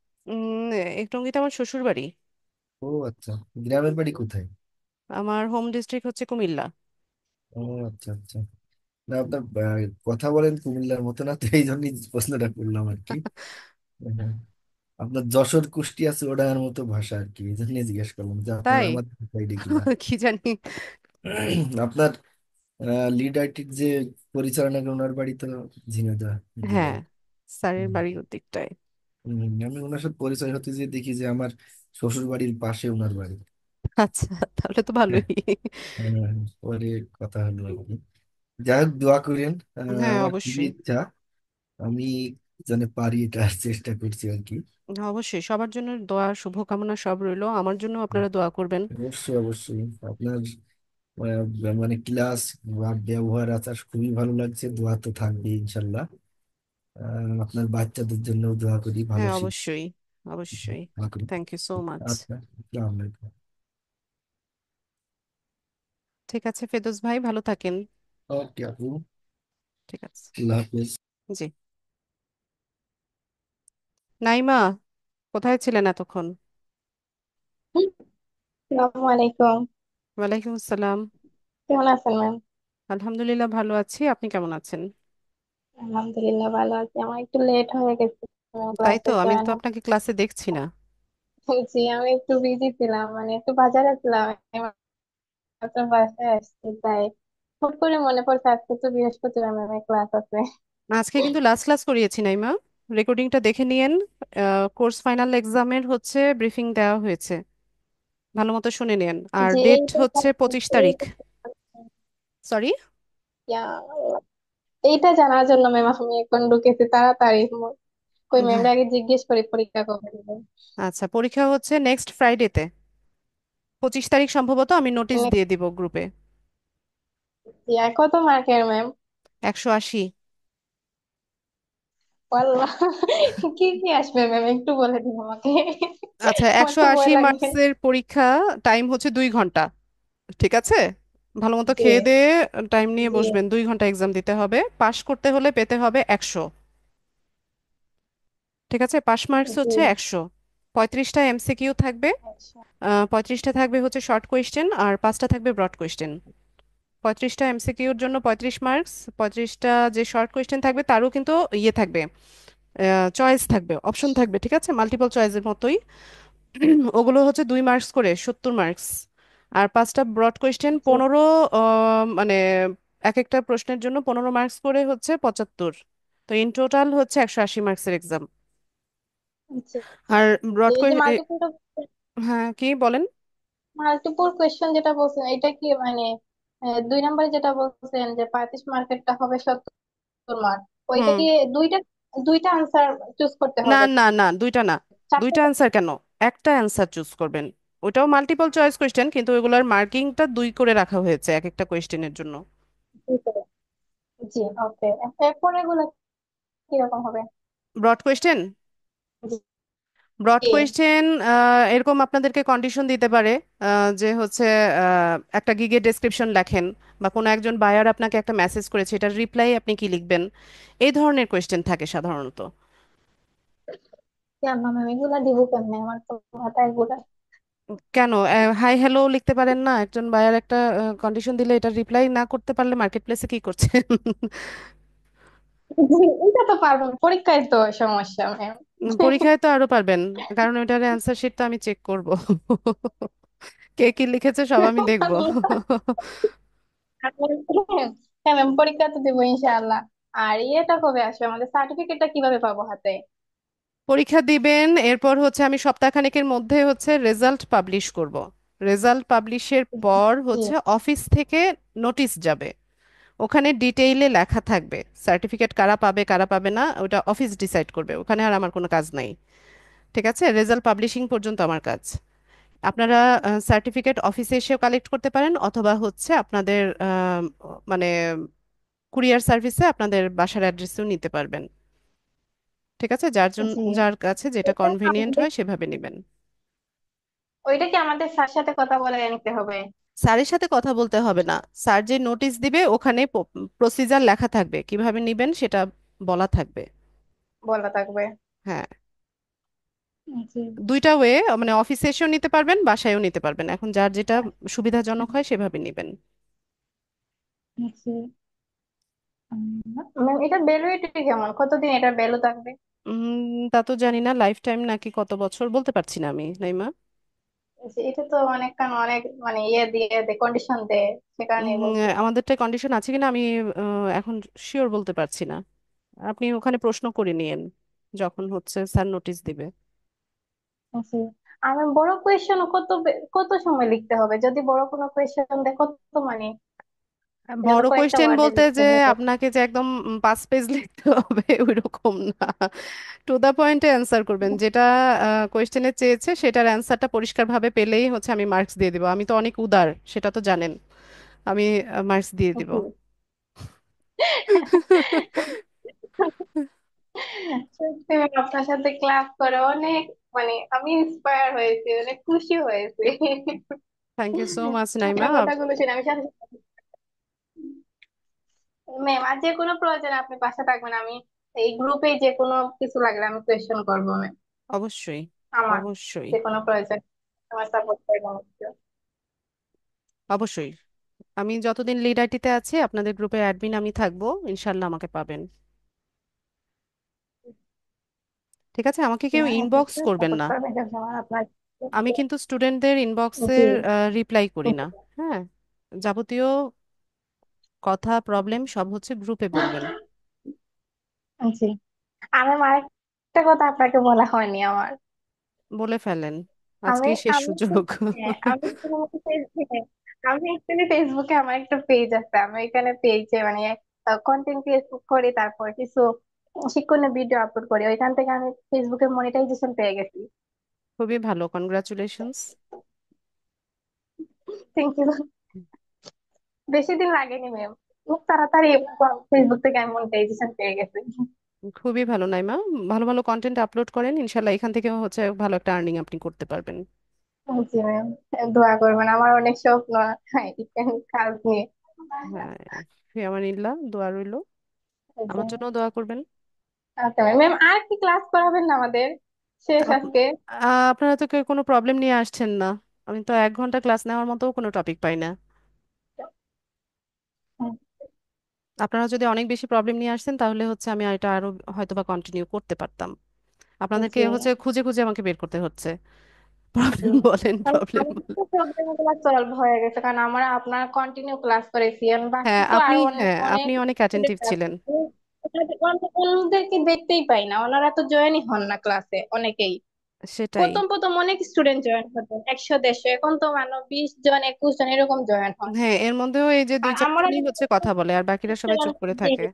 এই টঙ্গীতে আমার শ্বশুর বাড়ি। ও আচ্ছা, গ্রামের বাড়ি কোথায়? আমার হোম ডিস্ট্রিক্ট হচ্ছে কুমিল্লা। ও আচ্ছা আচ্ছা। না আপনার কথা বলেন কুমিল্লার মতো না, তো এই জন্যই প্রশ্নটা করলাম আর কি। হ্যাঁ, আপনার যশোর কুষ্টিয়া চুয়াডাঙ্গার মতো ভাষা আর কি, এই জন্য জিজ্ঞেস করলাম যে আপনার তাই? আমার সাইডে কিনা। কি জানি। আপনার লিড আইটির যে পরিচালনা করে ওনার বাড়ি তো ঝিনাইদহ হ্যাঁ, জেলায়। স্যারের হুম। বাড়ির দিকটায়। আমি ওনার সাথে পরিচয় হতে যে দেখি যে আমার শ্বশুর বাড়ির পাশে ওনার বাড়ি। আচ্ছা, তাহলে তো হ্যাঁ, ভালোই। পরে কথা হলো আর কি। যাই হোক, দোয়া করেন। হ্যাঁ, আমার খুবই অবশ্যই। ইচ্ছা, আমি যেন পারি, এটা চেষ্টা করছি আর কি। অবশ্যই সবার জন্য দোয়া, শুভকামনা সব রইলো, আমার জন্য আপনারা দোয়া করবেন। অবশ্যই অবশ্যই। আপনার মানে ক্লাস বা ব্যবহার আচার খুবই ভালো লাগছে, দোয়া তো থাকবে ইনশাল্লাহ। আপনার বাচ্চাদের জন্য দোয়া করি, ভালো হ্যাঁ, শিক্ষা অবশ্যই। অবশ্যই। দোয়া করি। Thank you so much. আচ্ছা, আসসালামু আলাইকুম। ঠিক আছে ফেদোস ভাই, ভালো থাকেন। ওকে আপু, ঠিক আছে। আল্লাহ হাফেজ। জি। নাইমা, কোথায় ছিলেন এতক্ষণ? আসসালামু আলাইকুম। ওয়ালাইকুম আসসালাম। কেমন আছেন ম্যাম? আলহামদুলিল্লাহ ভালো আছি, আপনি কেমন আছেন? আলহামদুলিল্লাহ ভালো আছি। আমার একটু লেট হয়ে গেছে তাই তো, ক্লাসে আমি জয়েন তো আপনাকে ক্লাসে দেখছি না। হচ্ছি। আমি একটু বিজি ছিলাম, মানে একটু বাজারে ছিলাম, মাত্র বাসায় আসছি তাই হুট করে মনে পড়ছে আজকে তো বৃহস্পতিবার, ম্যামের ক্লাস আছে। আজকে কিন্তু লাস্ট ক্লাস করিয়েছি নাইমা, রেকর্ডিংটা দেখে নিয়েন। কোর্স ফাইনাল এক্সামের হচ্ছে ব্রিফিং দেওয়া হয়েছে, ভালো মতো শুনে নিন। আর যে ডেট এইটা হচ্ছে 25 তারিখ। সরি। এইটা জানার জন্য ম্যাম আমি এখন ঢুকেছি তাড়াতাড়ি। কই ম্যামরা আগে জিজ্ঞেস করি পরীক্ষা কবে দিবেন। আচ্ছা, পরীক্ষা হচ্ছে নেক্সট ফ্রাইডেতে, 25 তারিখ সম্ভবত, আমি নোটিশ দিয়ে দিব গ্রুপে। কত মার্কের ম্যাম? 180। আল্লাহ, কি কি আসবে ম্যাম একটু বলে দিন আমাকে। আচ্ছা, আমার একশো তো ভয় আশি লাগবে। মার্কসের পরীক্ষা, টাইম হচ্ছে 2 ঘন্টা। ঠিক আছে, ভালো মতো জি খেয়ে দিয়ে টাইম নিয়ে জি বসবেন, 2 ঘন্টা এক্সাম দিতে হবে। পাশ করতে হলে পেতে হবে 100। ঠিক আছে, পাস মার্কস জি। হচ্ছে 100। 35টা এমসিকিউ থাকবে। আচ্ছা 35টা থাকবে হচ্ছে শর্ট কোয়েশ্চেন, আর 5টা থাকবে ব্রড কোয়েশ্চেন। 35টা এমসিকিউর জন্য 35 মার্কস, 35টা যে শর্ট কোয়েশ্চেন থাকবে তারও কিন্তু ইয়ে থাকবে, চয়েস থাকবে, অপশন থাকবে। ঠিক আছে, মাল্টিপল চয়েসের মতোই। ওগুলো হচ্ছে 2 মার্কস করে, 70 মার্কস। আর 5টা ব্রড কোয়েশ্চেন জি 15, মানে এক একটা প্রশ্নের জন্য 15 মার্কস করে হচ্ছে 75। তো ইন টোটাল হচ্ছে 180 মার্কসের এক্সাম। জি আর জি। ব্রড এই যে কোয়েশ্চেন। মাল্টিপল হ্যাঁ, কি বলেন? মাল্টিপল কোয়েশ্চেন যেটা বলছেন এটা কি মানে 2 নম্বরে যেটা বলছেন যে 35 মার্কেরটা হবে 70 মার্ক, ওইটা হুম। কি দুইটা দুইটা আনসার চুজ করতে না হবে? না না, দুইটা না, চারটা? দুইটা অ্যান্সার কেন, একটা অ্যান্সার চুজ করবেন। ওটাও মাল্টিপল চয়েস কোয়েশ্চেন, কিন্তু ওইগুলোর মার্কিংটা 2 করে রাখা হয়েছে এক একটা কোয়েশ্চেনের জন্য। দুইটা। জি, ওকে। এরপর এগুলো কিরকম হবে? ব্রড কোয়েশ্চেন, জি। ব্রড কোয়েশ্চেন এরকম আপনাদেরকে কন্ডিশন দিতে পারে, যে হচ্ছে একটা গিগের ডেসক্রিপশন লেখেন, বা কোনো একজন বায়ার আপনাকে একটা মেসেজ করেছে, এটার রিপ্লাই আপনি কি লিখবেন, এই ধরনের কোয়েশ্চেন থাকে সাধারণত। জানলাম ম্যাম, এগুলা দিব কেমনে? আমার তো মাথায় এগুলা কেন, হাই হ্যালো লিখতে পারেন না? একজন বায়ার একটা কন্ডিশন দিলে এটা রিপ্লাই না করতে পারলে মার্কেট প্লেসে কি করছেন? জি, এটা তো পারবো, পরীক্ষায় তো সমস্যা ম্যাম। পরীক্ষায় তো আরো পারবেন, কারণ ওইটার অ্যান্সার শিট তো আমি চেক করব। কে কি লিখেছে সব আমি দেখবো। হ্যাঁ ম্যাম, পরীক্ষা তো দেবো ইনশাআল্লাহ। আর ইয়েটা কবে আসবে? আমাদের সার্টিফিকেটটা কিভাবে পাবো হাতে? পরীক্ষা দিবেন, এরপর হচ্ছে আমি সপ্তাহখানেকের মধ্যে হচ্ছে রেজাল্ট পাবলিশ করব। রেজাল্ট পাবলিশের পর জি। হচ্ছে অফিস থেকে নোটিশ যাবে, ওখানে ডিটেইলে লেখা থাকবে সার্টিফিকেট কারা পাবে কারা পাবে না, ওটা অফিস ডিসাইড করবে, ওখানে আর আমার কোনো কাজ নাই। ঠিক আছে, রেজাল্ট পাবলিশিং পর্যন্ত আমার কাজ। আপনারা সার্টিফিকেট অফিসে এসেও কালেক্ট করতে পারেন, অথবা হচ্ছে আপনাদের মানে কুরিয়ার সার্ভিসে আপনাদের বাসার অ্যাড্রেসেও নিতে পারবেন। ঠিক আছে, যার জন্য জি। যার কাছে যেটা এটা কনভেনিয়েন্ট আমাদের হয় সেভাবে নেবেন। ওইটা কি আমাদের স্যার সাথে কথা বলে নিতে হবে? স্যারের সাথে কথা বলতে হবে না, স্যার যে নোটিশ দিবে ওখানে প্রসিজার লেখা থাকবে, কিভাবে নেবেন সেটা বলা থাকবে। বলা থাকবে? হ্যাঁ, জি। দুইটা ওয়ে, মানে অফিসে এসেও নিতে পারবেন বাসায়ও নিতে পারবেন, এখন যার যেটা সুবিধাজনক হয় সেভাবে নেবেন। জি। ম্যাম, এটা ভ্যালুইটি কেমন? কতদিন এটা ভ্যালু থাকবে? তা তো জানি না, লাইফ টাইম নাকি কত বছর বলতে পারছি না আমি, নাইমা। যে এটা তো অনেক অনেক মানে ইয়ে দিয়ে কন্ডিশন দেয়, সে কারণেই বলছি। আমাদেরটা কন্ডিশন আছে কিনা আমি এখন শিওর বলতে পারছি না। আপনি ওখানে প্রশ্ন করে নিয়েন যখন হচ্ছে স্যার নোটিশ দিবে। জি। আমি বড় কোয়েশ্চেন কত সময় লিখতে হবে? যদি বড় কোনো কোয়েশ্চেন দেয়, কত মানে এটা তো বড় কয়েকটা কোয়েশ্চেন ওয়ার্ডে বলতে লিখতে যে হবে। আপনাকে যে একদম 5 পেজ লিখতে হবে ওইরকম না, টু দা পয়েন্টে অ্যান্সার করবেন, যেটা কোয়েশ্চেনে চেয়েছে সেটার অ্যান্সারটা পরিষ্কারভাবে পেলেই হচ্ছে আমি মার্কস দিয়ে দিব, আমি তো অনেক উদার সেটা তো জানেন, আমি মার্কস দিয়ে দিব। জি। সত্যি ম্যাম, আপনার সাথে ক্লাস করে অনেক মানে আমি ইন্সপায়ার হয়েছি, অনেক খুশি হয়েছি। Thank you so much Naima. আপনার কথাগুলো শুনে আমি সাথে ম্যাম, আর যে কোনো প্রয়োজনে আপনি পাশে থাকবেন। আমি এই গ্রুপে যে কোনো কিছু লাগলে আমি কোয়েশ্চেন করবো ম্যাম। অবশ্যই, আমার অবশ্যই, যে কোনো প্রয়োজন আমার সাপোর্ট করবেন। অবশ্যই। আমি যতদিন লিড আইটিতে আছি আপনাদের গ্রুপের অ্যাডমিন আমি থাকবো, ইনশাল্লাহ আমাকে পাবেন। ঠিক আছে, আমাকে কেউ ইনবক্স করবেন সাপোর্ট না, করবেন সবসময় আপনার। আমি কিন্তু স্টুডেন্টদের জি। ইনবক্সের রিপ্লাই করি না। হ্যাঁ, যাবতীয় কথা প্রবলেম সব হচ্ছে গ্রুপে বলবেন। জি। আমি আরেকটা কথা আপনাকে বলা হয়নি আমার। বলে ফেলেন, আমি আজকেই শেষ আমি সুযোগ। হ্যাঁ, আমি শুধুমাত্র ফেসবুকে, আমি অ্যাকচুয়ালি ফেসবুকে আমার একটা পেজ আছে। আমি এখানে পেজে মানে কন্টেন্ট ক্রিয়েট করি, তারপর কিছু শিক্ষণীয় ভিডিও আপলোড করি। ওইখান থেকে আমি ফেসবুকে মনিটাইজেশন পেয়ে গেছি। খুবই ভালো, কনগ্রাচুলেশনস। Thank you. বেশি দিন লাগেনি ম্যাম, খুব তাড়াতাড়ি ফেসবুক থেকে আমি মনিটাইজেশন পেয়ে গেছি। খুবই ভালো নাইমা, ভালো ভালো কন্টেন্ট আপলোড করেন, ইনশাল্লাহ এখান থেকে হচ্ছে ভালো একটা আর্নিং আপনি করতে পারবেন। জি ম্যাম, দোয়া করবেন, আমার অনেক স্বপ্ন হ্যাঁ, কাজ নিয়ে। হ্যাঁ, ফি আমানিল্লাহ, দোয়া রইলো, আমার জন্য দোয়া করবেন। আচ্ছা ম্যাম, আর কি ক্লাস করাবেন না আমাদের? শেষ আপ- আজকে। আপনারা তো কেউ কোনো প্রবলেম নিয়ে আসছেন না, আমি তো 1 ঘন্টা ক্লাস নেওয়ার মতো কোনো টপিক পাই না। আপনারা যদি অনেক বেশি প্রবলেম নিয়ে আসতেন তাহলে হচ্ছে আমি এটা আরো হয়তোবা কন্টিনিউ করতে পারতাম, আপনাদেরকে জি। হচ্ছে খুঁজে খুঁজে আমাকে বের করতে হচ্ছে। জি। প্রবলেম বলেন, প্রবলেম আমাদের বলেন। তো প্রবলেম গুলো সলভ হয়ে গেছে, কারণ আমরা আপনার কন্টিনিউ ক্লাস করেছি। আর বাকি হ্যাঁ, তো আপনি আরো অনেক হ্যাঁ অনেক আপনি অনেক student অ্যাটেন্টিভ আছে। ছিলেন। অন্যদেরকে দেখতেই পাই না, ওনারা তো জয়েনই হন না ক্লাসে অনেকেই। সেটাই। প্রথম প্রথম অনেক স্টুডেন্ট জয়েন হতো, 100 150, এখন তো মানো 20 জন 21 জন এরকম জয়েন হয়। হ্যাঁ, এর মধ্যেও এই যে দুই আর আমরা চারজনই হচ্ছে কথা বলে আর বাকিরা সবাই চুপ করে জি, থাকে।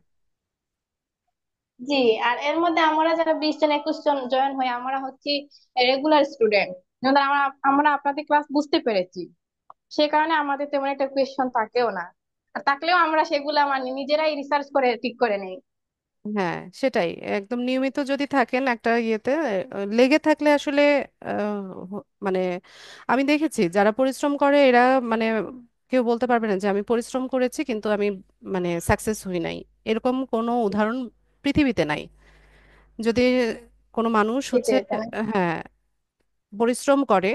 জি। আর এর মধ্যে আমরা যারা 20 জন 21 জন জয়েন হই আমরা হচ্ছি রেগুলার স্টুডেন্ট, আমরা আমরা আপনাদের ক্লাস বুঝতে পেরেছি, সে কারণে আমাদের তেমন একটা কোয়েশ্চন থাকেও না। আর থাকলেও আমরা সেগুলা মানে নিজেরাই রিসার্চ করে ঠিক করে নেই। হ্যাঁ, সেটাই। একদম নিয়মিত যদি থাকেন একটা ইয়েতে লেগে থাকলে আসলে মানে আমি দেখেছি যারা পরিশ্রম করে এরা মানে কেউ বলতে পারবে না যে আমি পরিশ্রম করেছি কিন্তু আমি মানে সাকসেস হই নাই, এরকম কোনো উদাহরণ পৃথিবীতে নাই। যদি কোনো মানুষ হচ্ছে পৃথিবীতে না। হ্যাঁ পরিশ্রম করে,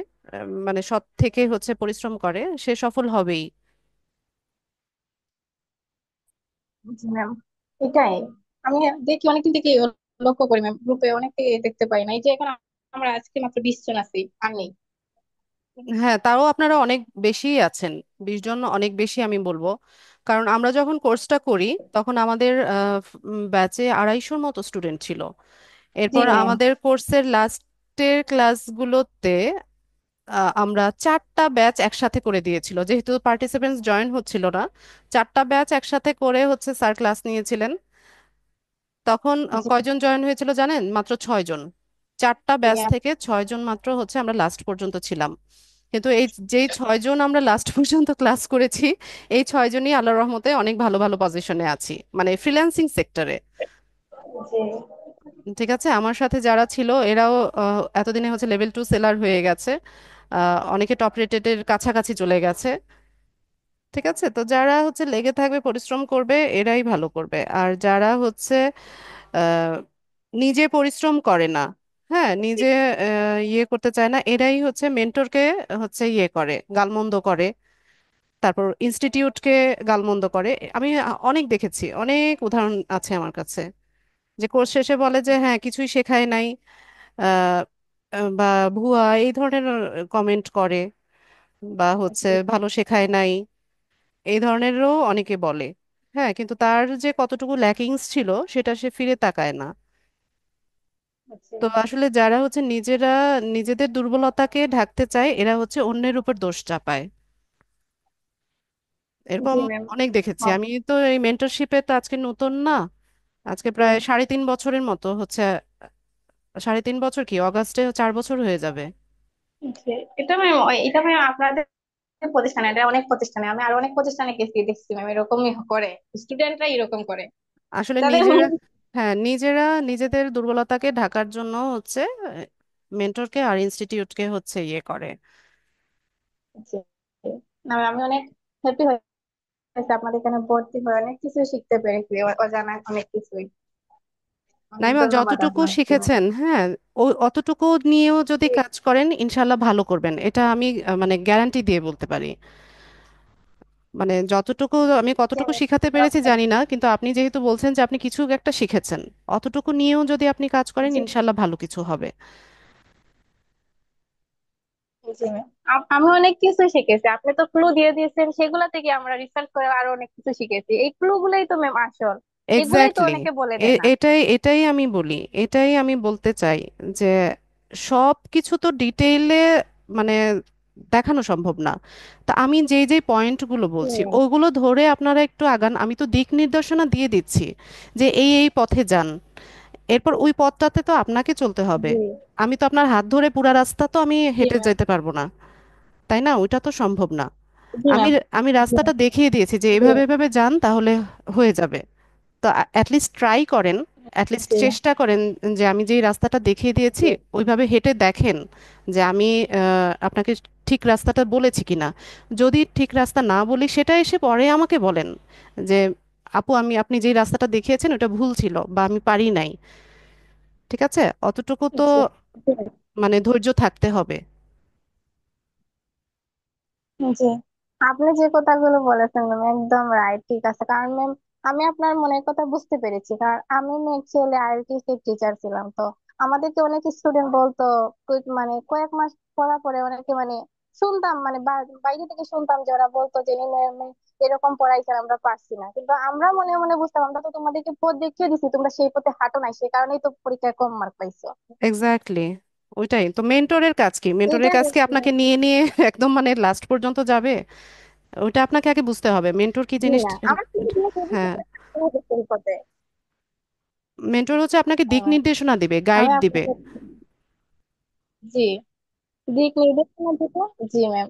মানে সৎ থেকে হচ্ছে পরিশ্রম করে, সে সফল হবেই। জি ম্যাম, এটাই আমি দেখি অনেকদিন থেকে লক্ষ্য করি ম্যাম, গ্রুপে অনেকে দেখতে পাই না, এই যে এখন আমরা আজকে মাত্র 20 জন আছি আর নেই। হ্যাঁ, তাও আপনারা অনেক বেশি আছেন, 20 জন অনেক বেশি আমি বলবো। কারণ আমরা যখন কোর্সটা করি তখন আমাদের ব্যাচে 250-র মতো স্টুডেন্ট ছিল। জি এরপর ম্যাম। আমাদের কোর্সের লাস্টের ক্লাসগুলোতে আমরা 4টা ব্যাচ একসাথে করে দিয়েছিল, যেহেতু পার্টিসিপেন্টস জয়েন হচ্ছিল না। 4টা ব্যাচ একসাথে করে হচ্ছে স্যার ক্লাস নিয়েছিলেন। তখন জি কয়জন জয়েন হয়েছিল জানেন? মাত্র 6 জন। 4টা ব্যাচ ম্যাম। থেকে 6 জন মাত্র হচ্ছে আমরা লাস্ট পর্যন্ত ছিলাম। কিন্তু এই যেই 6 জন আমরা লাস্ট পর্যন্ত ক্লাস করেছি, এই 6 জনই আল্লাহর রহমতে অনেক ভালো ভালো পজিশনে আছি, মানে ফ্রিল্যান্সিং সেক্টরে। জি। ঠিক আছে, আমার সাথে যারা ছিল এরাও এতদিনে হচ্ছে লেভেল 2 সেলার হয়ে গেছে। অনেকে টপ রেটেডের কাছাকাছি চলে গেছে। ঠিক আছে, তো যারা হচ্ছে লেগে থাকবে পরিশ্রম করবে এরাই ভালো করবে। আর যারা হচ্ছে আহ, নিজে পরিশ্রম করে না, হ্যাঁ নিজে ইয়ে করতে চায় না, এরাই হচ্ছে মেন্টরকে হচ্ছে ইয়ে করে, গালমন্দ করে, তারপর ইনস্টিটিউটকে গালমন্দ করে। আমি অনেক দেখেছি, অনেক উদাহরণ আছে আমার কাছে, যে কোর্স শেষে বলে যে হ্যাঁ কিছুই শেখায় নাই, আহ, বা ভুয়া এই ধরনের কমেন্ট করে, বা হচ্ছে জি। ভালো শেখায় নাই এই ধরনেরও অনেকে বলে। হ্যাঁ, কিন্তু তার যে কতটুকু ল্যাকিংস ছিল সেটা সে ফিরে তাকায় না। আচ্ছা। তো আসলে যারা হচ্ছে নিজেরা নিজেদের দুর্বলতাকে ঢাকতে চায় এরা হচ্ছে অন্যের উপর দোষ চাপায়। এরকম জি ম্যাম। অনেক দেখেছি আমি। তো এই মেন্টরশিপে তো আজকে নতুন না, আজকে জি। প্রায় 3.5 বছরের মতো হচ্ছে। 3.5 বছর কি, অগাস্টে 4 বছর হয়ে যাবে। জি। এটা ম্যাম, এটা ম্যাম আপনাদের প্রতিষ্ঠানে, এটা অনেক প্রতিষ্ঠানে, আমি আরো অনেক প্রতিষ্ঠানে গেছি দেখছি ম্যাম এরকমই করে, স্টুডেন্টরা এরকম করে আসলে তাদের নিজেরা, হ্যাঁ নিজেরা নিজেদের দুর্বলতাকে ঢাকার জন্য হচ্ছে মেন্টরকে আর ইনস্টিটিউটকে হচ্ছে ইয়ে করে। জি। না আমি অনেক হ্যাপি হয়েছে আপনাদের এখানে ভর্তি হয়ে, অনেক কিছু শিখতে পেরেছি, অজানা অনেক কিছুই। অনেক নাইমা, ধন্যবাদ যতটুকু আপনাকে। শিখেছেন হ্যাঁ ও অতটুকু নিয়েও যদি কাজ করেন ইনশাল্লাহ ভালো করবেন, এটা আমি মানে গ্যারান্টি দিয়ে বলতে পারি। মানে যতটুকু আমি কতটুকু শিখাতে পেরেছি জানি না, কিন্তু আপনি যেহেতু বলছেন যে আপনি কিছু একটা শিখেছেন, অতটুকু নিয়েও যদি আপনি কাজ করেন জি। ইনশাল্লাহ ভালো কিছু হবে। জি ম্যাম। আমি অনেক কিছু শিখেছি, আপনি তো ক্লু দিয়ে দিয়েছেন, সেগুলা থেকে আমরা রিসার্চ করে আরো অনেক কিছু শিখেছি, এই ক্লু গুলাই তো ম্যাম আসল, এগুলাই তো এক্স্যাক্টলি, অনেকে বলে দেয় না। এটাই এটাই আমি বলি, এটাই আমি বলতে চাই যে সব কিছু তো ডিটেইলে মানে দেখানো সম্ভব না। তা আমি যেই যেই পয়েন্টগুলো জি বলছি ম্যাম। ওগুলো ধরে আপনারা একটু আগান, আমি তো দিক নির্দেশনা দিয়ে দিচ্ছি যে এই এই পথে যান। এরপর ওই পথটাতে তো আপনাকে চলতে হবে। জি। আমি তো আপনার হাত ধরে পুরা রাস্তা তো আমি জি হেঁটে ম্যাম। যেতে পারবো না, তাই না? ওইটা তো সম্ভব না। জি আমি ম্যাম। আমি জি। রাস্তাটা দেখিয়ে দিয়েছি যে জি। এভাবে এভাবে যান তাহলে হয়ে যাবে। তো অ্যাটলিস্ট ট্রাই করেন, অ্যাটলিস্ট জি। চেষ্টা করেন যে আমি যেই রাস্তাটা দেখিয়ে দিয়েছি জি। ওইভাবে হেঁটে দেখেন যে আমি আপনাকে ঠিক রাস্তাটা বলেছি কিনা। যদি ঠিক রাস্তা না বলি সেটা এসে পরে আমাকে বলেন যে আপু আমি আপনি যেই রাস্তাটা দেখিয়েছেন ওটা ভুল ছিল বা আমি পারি নাই। ঠিক আছে, অতটুকু তো জি। জি। মানে ধৈর্য থাকতে হবে। জি। আপনি যে কথাগুলো বলেছেন ম্যাম একদম রাইট, ঠিক আছে, কারণ ম্যাম আমি আপনার মনের কথা বুঝতে পেরেছি, কারণ আমি অ্যাকচুয়ালি আইএলটিএস এর টিচার ছিলাম। তো আমাদেরকে অনেক স্টুডেন্ট বলতো, মানে কয়েক মাস পড়া পরে অনেকে মানে শুনতাম, মানে বাইরে থেকে শুনতাম যে ওরা বলতো যে ম্যাম এরকম পড়াইছেন আমরা পারছি না, কিন্তু আমরা মনে মনে বুঝতাম আমরা তো তোমাদেরকে পথ দেখিয়ে দিছি, তোমরা সেই পথে হাঁটো নাই, সেই কারণেই তো পরীক্ষায় কম মার্ক পাইছো। এক্স্যাক্টলি, ওইটাই তো মেন্টরের কাজ। কি মেন্টরের এইটা কাজ কি দেখছি। আপনাকে নিয়ে নিয়ে একদম মানে লাস্ট পর্যন্ত যাবে? ওইটা আপনাকে আগে বুঝতে হবে মেন্টর কি জি জিনিস। না, আমার কিছু জিনিস হ্যাঁ, বুঝতে পথে। মেন্টর হচ্ছে আপনাকে দিক আহ, নির্দেশনা দিবে, আমি গাইড দিবে। আপনাকে, জি, দিক নির্দেশনা দিতে, জি ম্যাম।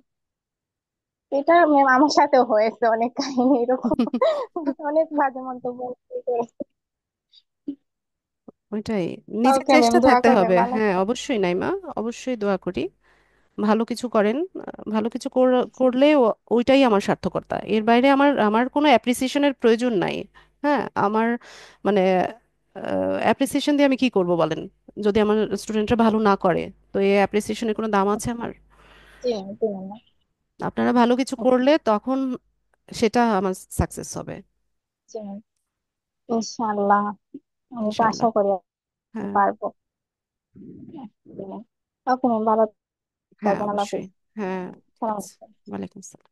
এটা ম্যাম আমার সাথেও হয়েছে, অনেক কাহিনী এরকম, অনেক বাজে মন্তব্য করেছে। ওইটাই, নিজের ওকে ম্যাম, চেষ্টা দোয়া থাকতে করবেন হবে। ভালো হ্যাঁ, থাকবেন। অবশ্যই নাইমা, অবশ্যই দোয়া করি। ভালো কিছু করেন, ভালো কিছু করলে ওইটাই আমার সার্থকতা। এর বাইরে আমার আমার কোনো অ্যাপ্রিসিয়েশনের প্রয়োজন নাই। হ্যাঁ, আমার মানে অ্যাপ্রিসিয়েশন দিয়ে আমি কি করব বলেন, যদি আমার স্টুডেন্টরা ভালো না করে, তো এই অ্যাপ্রিসিয়েশনের কোনো দাম আছে আমার? জি ম্যাম, জি ম্যাম। আপনারা ভালো কিছু করলে তখন সেটা আমার সাকসেস হবে। জি ম্যাম, ইনশাআল্লাহ। আমি তো আশা ইনশাল্লাহ। করি হ্যাঁ। পারবো। ওকে ম্যাম, ভালো হ্যাঁ, থাকবেন, আল্লাহ অবশ্যই। হাফেজ। হ্যাঁ, ঠিক সালাম। আছে। ওয়ালাইকুম আসসালাম।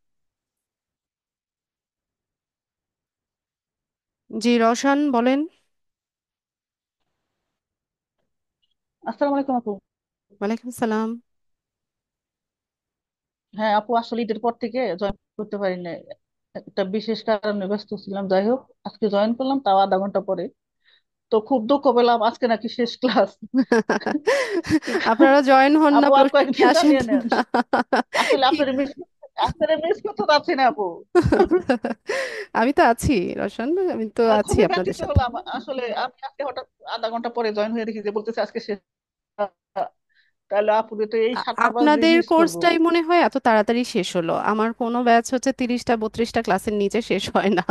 জি, রওশন বলেন। আসসালামু আলাইকুম আপু। ওয়ালাইকুম সালাম। হ্যাঁ আপু, আসলে ঈদের পর থেকে জয়েন করতে পারি না, একটা বিশেষ কারণে ব্যস্ত ছিলাম। যাই হোক, আজকে জয়েন করলাম, তাও আধা ঘন্টা পরে। তো খুব দুঃখ পেলাম, আজকে নাকি শেষ ক্লাস। কিন্তু আপনারা জয়েন হন না, আপু আর প্রস্তুতি কয়েকদিন আসেন জানিয়ে নেন, না। আসলে কি? আপনারা মিস করতে পারছি না আপু। আমি তো আছি রওশন, আমি তো আছি খুবই আপনাদের ব্যথিত সাথে। হলাম আসলে। আমি আজকে হঠাৎ আধা ঘন্টা পরে জয়েন হয়ে দেখি যে বলতেছে আজকে শেষ। তাহলে আপু তো এই 7টা ক্লাস যে আপনাদের মিস করবো। কোর্সটাই মনে হয় এত তাড়াতাড়ি শেষ হলো, আমার কোনো ব্যাচ হচ্ছে 30টা 32টা ক্লাসের নিচে শেষ হয় না।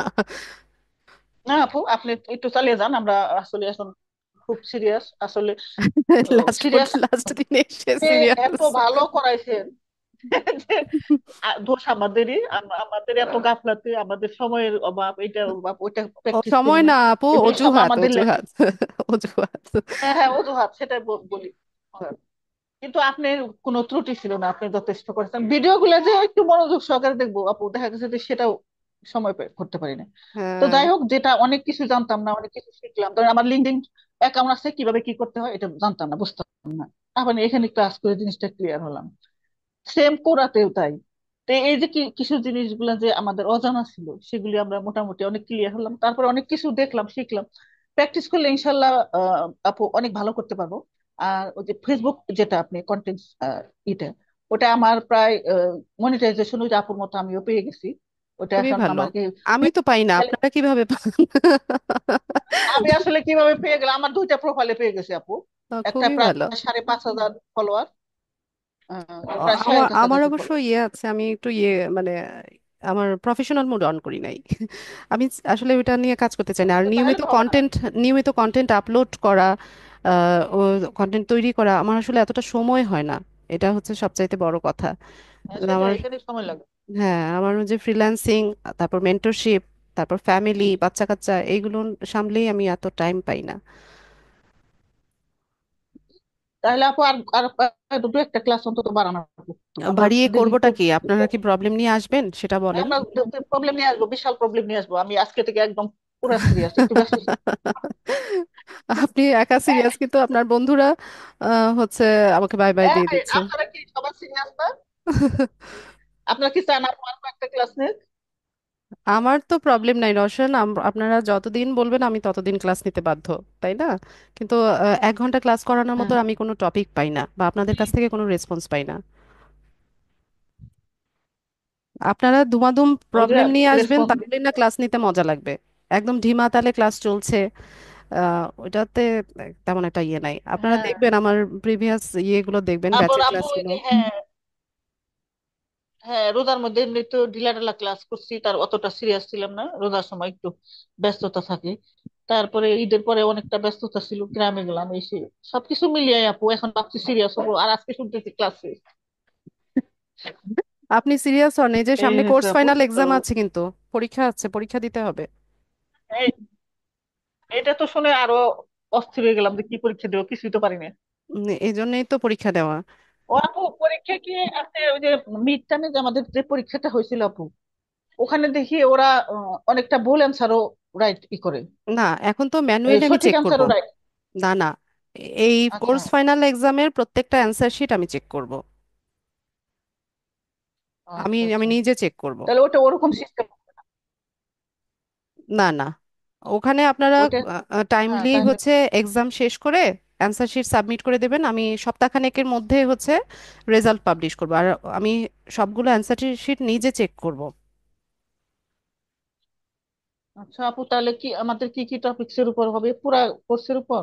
না আপু, আপনি একটু চালিয়ে যান, আমরা আসলে এখন খুব সিরিয়াস আসলে। সিরিয়াস, লাস্ট দিনে এসে এত সিরিয়াস। ভালো করাইছেন যে দোষ আমাদেরই, আমাদের এত গাফলাতে, আমাদের সময়ের অভাব, এটার অভাব, ওইটা ও প্র্যাকটিস করি সময় না, না আপু, এগুলি সব অজুহাত আমাদের লেখা। অজুহাত। অজুহাত। হ্যাঁ হ্যাঁ, অজুহাত, সেটাই বলি। হ্যাঁ, কিন্তু আপনি কোনো ত্রুটি ছিল না, আপনি যথেষ্ট করেছেন। ভিডিও গুলো যে একটু মনোযোগ সহকারে দেখবো আপু, দেখা গেছে যে সেটাও সময় করতে পারি না। তো হ্যাঁ। যাই হোক, যেটা অনেক কিছু জানতাম না, অনেক কিছু শিখলাম। ধরেন আমার লিঙ্কডইন অ্যাকাউন্ট আছে, কিভাবে কি করতে হয় এটা জানতাম না, বুঝতাম না। আবার এখানে ক্লাস করে জিনিসটা ক্লিয়ার হলাম। সেম কোরাতেও তাই। তো এই যে কিছু জিনিসগুলো যে আমাদের অজানা ছিল, সেগুলি আমরা মোটামুটি অনেক ক্লিয়ার হলাম। তারপর অনেক কিছু দেখলাম, শিখলাম। প্র্যাকটিস করলে ইনশাল্লাহ আপু অনেক ভালো করতে পারবো। আর ওই যে ফেসবুক, যেটা আপনি কন্টেন্ট ইটা, ওটা আমার প্রায় মনিটাইজেশন ওই যে আপুর মতো আমিও পেয়ে গেছি। ওটা খুবই এখন ভালো। আমাকে আমি তো পাই না, আপনারা কিভাবে পান? আমি আসলে কিভাবে পেয়ে গেলাম, আমার দুইটা প্রোফাইলে পেয়ে গেছি আপু। একটা খুবই প্রায় ভালো। 5,500 ফলোয়ার, প্রায় সাড়ে আমার চার আমার হাজার অবশ্য ফলোয়ার। ইয়ে আছে, আমি একটু ইয়ে মানে আমার প্রফেশনাল মোড অন করি নাই। আমি আসলে ওটা নিয়ে কাজ করতে চাই না। আর তাহলে নিয়মিত তো হবে না। কন্টেন্ট, নিয়মিত কন্টেন্ট আপলোড করা, ও কন্টেন্ট তৈরি করা আমার আসলে এতটা সময় হয় না। এটা হচ্ছে সবচাইতে বড় কথা। হ্যাঁ, সেটাই, আমার, এখানে সময় লাগে। হ্যাঁ, আমার যে ফ্রিল্যান্সিং, তারপর মেন্টরশিপ, তারপর ফ্যামিলি, বাচ্চা কাচ্চা, এইগুলো সামলেই আমি এত টাইম পাই না। তাহলে আপু আর আর আর দুটো একটা ক্লাস অন্তত বাড়ানো লাগবে। আমরা বাড়িয়ে দেখি করবোটা খুব, কি? আপনারা কি প্রবলেম নিয়ে আসবেন সেটা বলেন। আমরা প্রবলেম নিয়ে আসবো, বিশাল প্রবলেম নিয়ে আসবো। আমি আজকে থেকে একদম পুরো সিরিয়াস, একটু ব্যস্ত ছিলাম। আপনি একা সিরিয়াস, কিন্তু আপনার বন্ধুরা হচ্ছে আমাকে বাই বাই দিয়ে দিচ্ছে। আপনারা কি সবাই সিরিয়াস না? আপনারা কি চান আপু আর একটা ক্লাস নিক? আমার তো প্রবলেম নাই রওশন, আপনারা যতদিন বলবেন আমি ততদিন ক্লাস নিতে বাধ্য, তাই না? কিন্তু 1 ঘন্টা ক্লাস করানোর মতো হ্যাঁ, আমি কোনো টপিক পাই না, বা আপনাদের কাছ থেকে কোনো রেসপন্স পাই না। আপনারা ধুমাধুম ওই যে প্রবলেম নিয়ে আসবেন, রেসপন্স। তাহলে না ক্লাস নিতে মজা লাগবে। একদম ঢিমা তালে ক্লাস চলছে, ওইটাতে তেমন একটা ইয়ে নাই। আপনারা হ্যাঁ, দেখবেন আমার প্রিভিয়াস ইয়েগুলো, দেখবেন তারপর ব্যাচের আপু এই ক্লাসগুলো। যে, হ্যাঁ হ্যাঁ, রোজার মধ্যে এমনি তো ঢিলা ঢালা ক্লাস করছি, তার অতটা সিরিয়াস ছিলাম না। রোজার সময় একটু ব্যস্ততা থাকে। তারপরে ঈদের পরে অনেকটা ব্যস্ততা ছিল, গ্রামে গেলাম এসে। সবকিছু মিলিয়ে আপু এখন ভাবছি সিরিয়াস হবো, আর আজকে শুনতেছি ক্লাসে। আপনি সিরিয়াস হন, এই যে এই সামনে হয়েছে কোর্স আপু। ফাইনাল তো এক্সাম আছে, কিন্তু পরীক্ষা আছে, পরীক্ষা দিতে হবে। এই- এটা তো শুনে আরো অস্থির হয়ে গেলাম যে কি পরীক্ষা দেবো, কিছুই তো পারি না। এই জন্যই তো পরীক্ষা দেওয়া। ও আপু, পরীক্ষা কি আপনি ওই যে মিড টার্মে যে আমাদের যে পরীক্ষাটা হয়েছিল আপু, ওখানে দেখি ওরা অনেকটা ভুল অ্যান্সারও রাইট করে। না, এখন তো ম্যানুয়ালি আমি সঠিক চেক করব। অ্যান্সারও রাইট। না না, এই আচ্ছা, কোর্স ফাইনাল এক্সামের প্রত্যেকটা অ্যান্সার শিট আমি চেক করব। আমি আচ্ছা, আমি আচ্ছা। নিজে চেক করব। তাহলে ওটা ওরকম সিস্টেম। না না, ওখানে আপনারা ওইটা হ্যাঁ টাইমলি টাইম। হচ্ছে এক্সাম শেষ করে অ্যান্সার শিট সাবমিট করে দেবেন। আমি সপ্তাহখানেকের মধ্যে হচ্ছে রেজাল্ট পাবলিশ করব, আর আমি সবগুলো অ্যান্সার শিট নিজে চেক করব। আচ্ছা আপু, তাহলে কি আমাদের কি কি টপিকসের উপর হবে, পুরা কোর্সের উপর?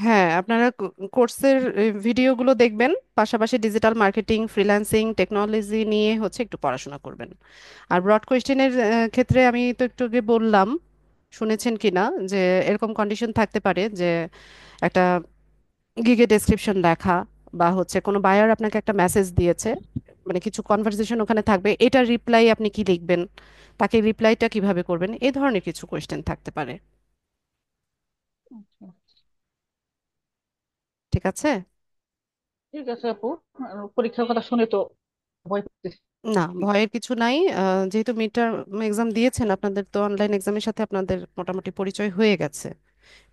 হ্যাঁ, আপনারা কোর্সের ভিডিওগুলো দেখবেন, পাশাপাশি ডিজিটাল মার্কেটিং, ফ্রিল্যান্সিং, টেকনোলজি নিয়ে হচ্ছে একটু পড়াশোনা করবেন। আর ব্রড কোয়েশ্চেনের ক্ষেত্রে আমি তো একটু আগে বললাম, শুনেছেন কিনা, যে এরকম কন্ডিশন থাকতে পারে যে একটা গিগে ডেসক্রিপশন লেখা, বা হচ্ছে কোনো বায়ার আপনাকে একটা মেসেজ দিয়েছে, মানে কিছু কনভারসেশন ওখানে থাকবে, এটার রিপ্লাই আপনি কি লিখবেন, তাকে রিপ্লাইটা কিভাবে করবেন, এই ধরনের কিছু কোয়েশ্চেন থাকতে পারে। আচ্ছা, ঠিক আছে? ঠিক আছে আপু। পরীক্ষার কথা শুনে তো ভয় পেতেছি। না, ভয়ের কিছু নাই। যেহেতু মিড টার্ম এক্সাম দিয়েছেন, আপনাদের তো অনলাইন এক্সামের সাথে আপনাদের মোটামুটি পরিচয় হয়ে গেছে,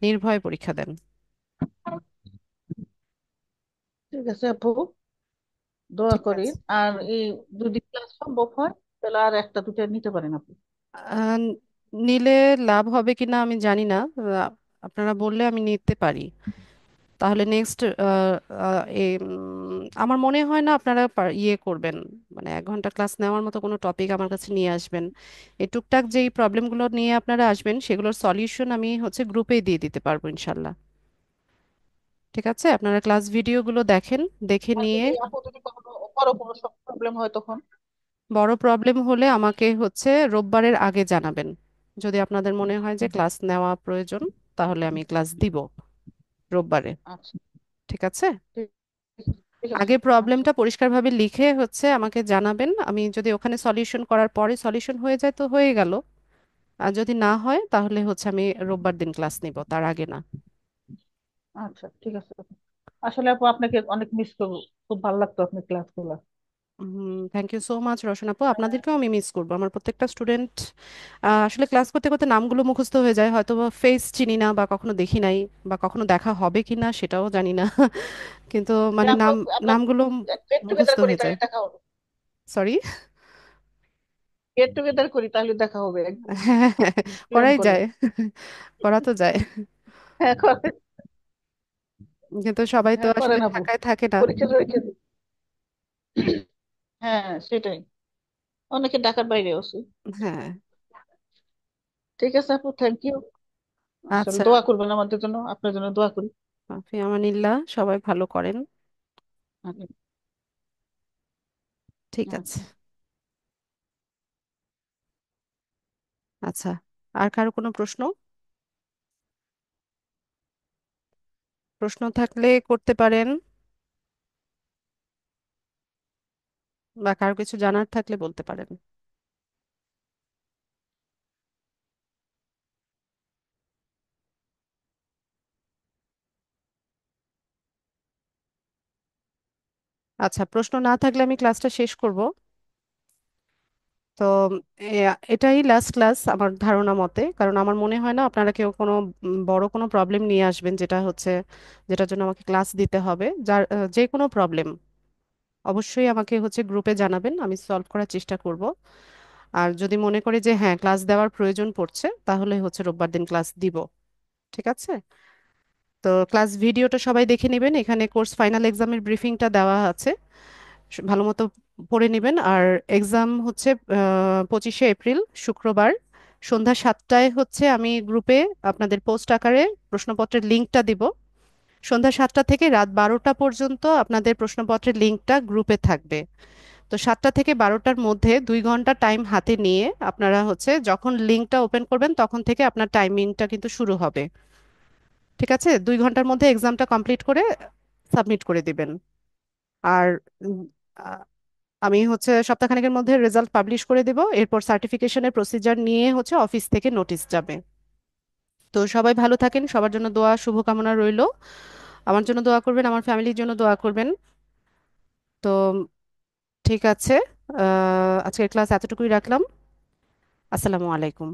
নির্ভয়ে পরীক্ষা দেন। ঠিক আছে আপু, দোয়া ঠিক করি। আছে। আর এই যদি ক্লাস সম্ভব হয় তাহলে আর একটা দুটো নিতে পারেন আপু। আহ, নিলে লাভ হবে কিনা আমি জানি না, আপনারা বললে আমি নিতে পারি। তাহলে নেক্সট আমার মনে হয় না আপনারা ইয়ে করবেন, মানে 1 ঘন্টা ক্লাস নেওয়ার মতো কোনো টপিক আমার কাছে নিয়ে আসবেন। এই টুকটাক যেই প্রবলেমগুলো নিয়ে আপনারা আসবেন সেগুলোর সলিউশন আমি হচ্ছে গ্রুপেই দিয়ে দিতে পারবো ইনশাল্লাহ। ঠিক আছে, আপনারা ক্লাস ভিডিওগুলো দেখেন, দেখে আর নিয়ে যদি আপু যদি কখনো বড় কোনো সব প্রবলেম হয় তখন? বড় প্রবলেম হলে আমাকে হচ্ছে রোববারের আগে জানাবেন। যদি আপনাদের মনে হয় যে ক্লাস নেওয়া প্রয়োজন, তাহলে আমি ক্লাস দিব রোববারে। আচ্ছা, ঠিক আছে? ঠিক ঠিক আছে। আগে আচ্ছা প্রবলেমটা পরিষ্কারভাবে লিখে হচ্ছে আমাকে জানাবেন, আমি যদি ওখানে সলিউশন করার পরে সলিউশন হয়ে যায় তো হয়ে গেল, আর যদি না হয় তাহলে হচ্ছে আমি রোববার দিন ক্লাস নিব, তার আগে না। আচ্ছা, ঠিক আছে আপু। আসলে আপু আপনাকে অনেক মিস করবো, খুব ভালো লাগতো আপনার ক্লাসগুলো। Thank you so much Roshan আপু, আপনাদেরকেও আমি মিস করবো। আমার প্রত্যেকটা স্টুডেন্ট আসলে ক্লাস করতে করতে নামগুলো মুখস্থ হয়ে যায়, হয়তো বা ফেস চিনি না, বা কখনো দেখি নাই, বা কখনো দেখা হবে কি না সেটাও জানি না কিন্তু মানে আমরা আমরা নামগুলো গেট টুগেদার মুখস্থ করি হয়ে যায়। তাহলে দেখা হবে। সরি। গেট টুগেদার করি তাহলে দেখা হবে, হ্যাঁ, প্ল্যান করাই করে। যায়, করা তো যায়, হ্যাঁ করেন। কিন্তু সবাই তো হ্যাঁ আসলে করেন আপু, ঢাকায় থাকে না। পরীক্ষা টরীক্ষা দিই। হ্যাঁ সেটাই, অনেকে ঢাকার বাইরে আছে। হ্যাঁ। ঠিক আছে আপু, থ্যাংক ইউ। আসলে আচ্ছা, দোয়া করবেন আমাদের জন্য, আপনার জন্য দোয়া করি। ফি আমানিল্লাহ, সবাই ভালো করেন। আমিন। ঠিক আছে। আচ্ছা। আচ্ছা, আর কারো কোনো প্রশ্ন প্রশ্ন থাকলে করতে পারেন, বা কারো কিছু জানার থাকলে বলতে পারেন। আচ্ছা, প্রশ্ন না থাকলে আমি ক্লাসটা শেষ করব। তো এটাই লাস্ট ক্লাস আমার ধারণা মতে, কারণ আমার মনে হয় না আপনারা কেউ কোনো বড় কোনো প্রবলেম নিয়ে আসবেন, যেটা হচ্ছে যেটার জন্য আমাকে ক্লাস দিতে হবে। যার যে কোনো প্রবলেম অবশ্যই আমাকে হচ্ছে গ্রুপে জানাবেন, আমি সলভ করার চেষ্টা করব। আর যদি মনে করি যে হ্যাঁ ক্লাস দেওয়ার প্রয়োজন পড়ছে, তাহলে হচ্ছে রোববার দিন ক্লাস দিব। ঠিক আছে? তো ক্লাস ভিডিওটা সবাই দেখে নেবেন, এখানে কোর্স ফাইনাল এক্সামের ব্রিফিংটা দেওয়া আছে, ভালো মতো পড়ে নেবেন। আর এক্সাম হচ্ছে 25শে এপ্রিল শুক্রবার সন্ধ্যা 7টায় হচ্ছে আমি গ্রুপে আপনাদের পোস্ট আকারে প্রশ্নপত্রের লিঙ্কটা দিব। সন্ধ্যা 7টা থেকে রাত 12টা পর্যন্ত আপনাদের প্রশ্নপত্রের লিঙ্কটা গ্রুপে থাকবে। তো 7টা থেকে 12টার মধ্যে 2 ঘন্টা টাইম হাতে নিয়ে আপনারা হচ্ছে যখন লিঙ্কটা ওপেন করবেন তখন থেকে আপনার টাইমিংটা কিন্তু শুরু হবে। ঠিক আছে? 2 ঘন্টার মধ্যে এক্সামটা কমপ্লিট করে সাবমিট করে দিবেন। আর উম, আ- আমি হচ্ছে সপ্তাহখানেকের মধ্যে রেজাল্ট পাবলিশ করে দেব, এরপর সার্টিফিকেশনের প্রসিজার নিয়ে হচ্ছে অফিস থেকে নোটিশ যাবে। তো সবাই ভালো থাকেন, সবার জন্য দোয়া শুভকামনা রইলো। আমার জন্য দোয়া করবেন, আমার ফ্যামিলির জন্য দোয়া করবেন। তো ঠিক আছে, আজকের ক্লাস এতটুকুই রাখলাম। আসসালামু আলাইকুম।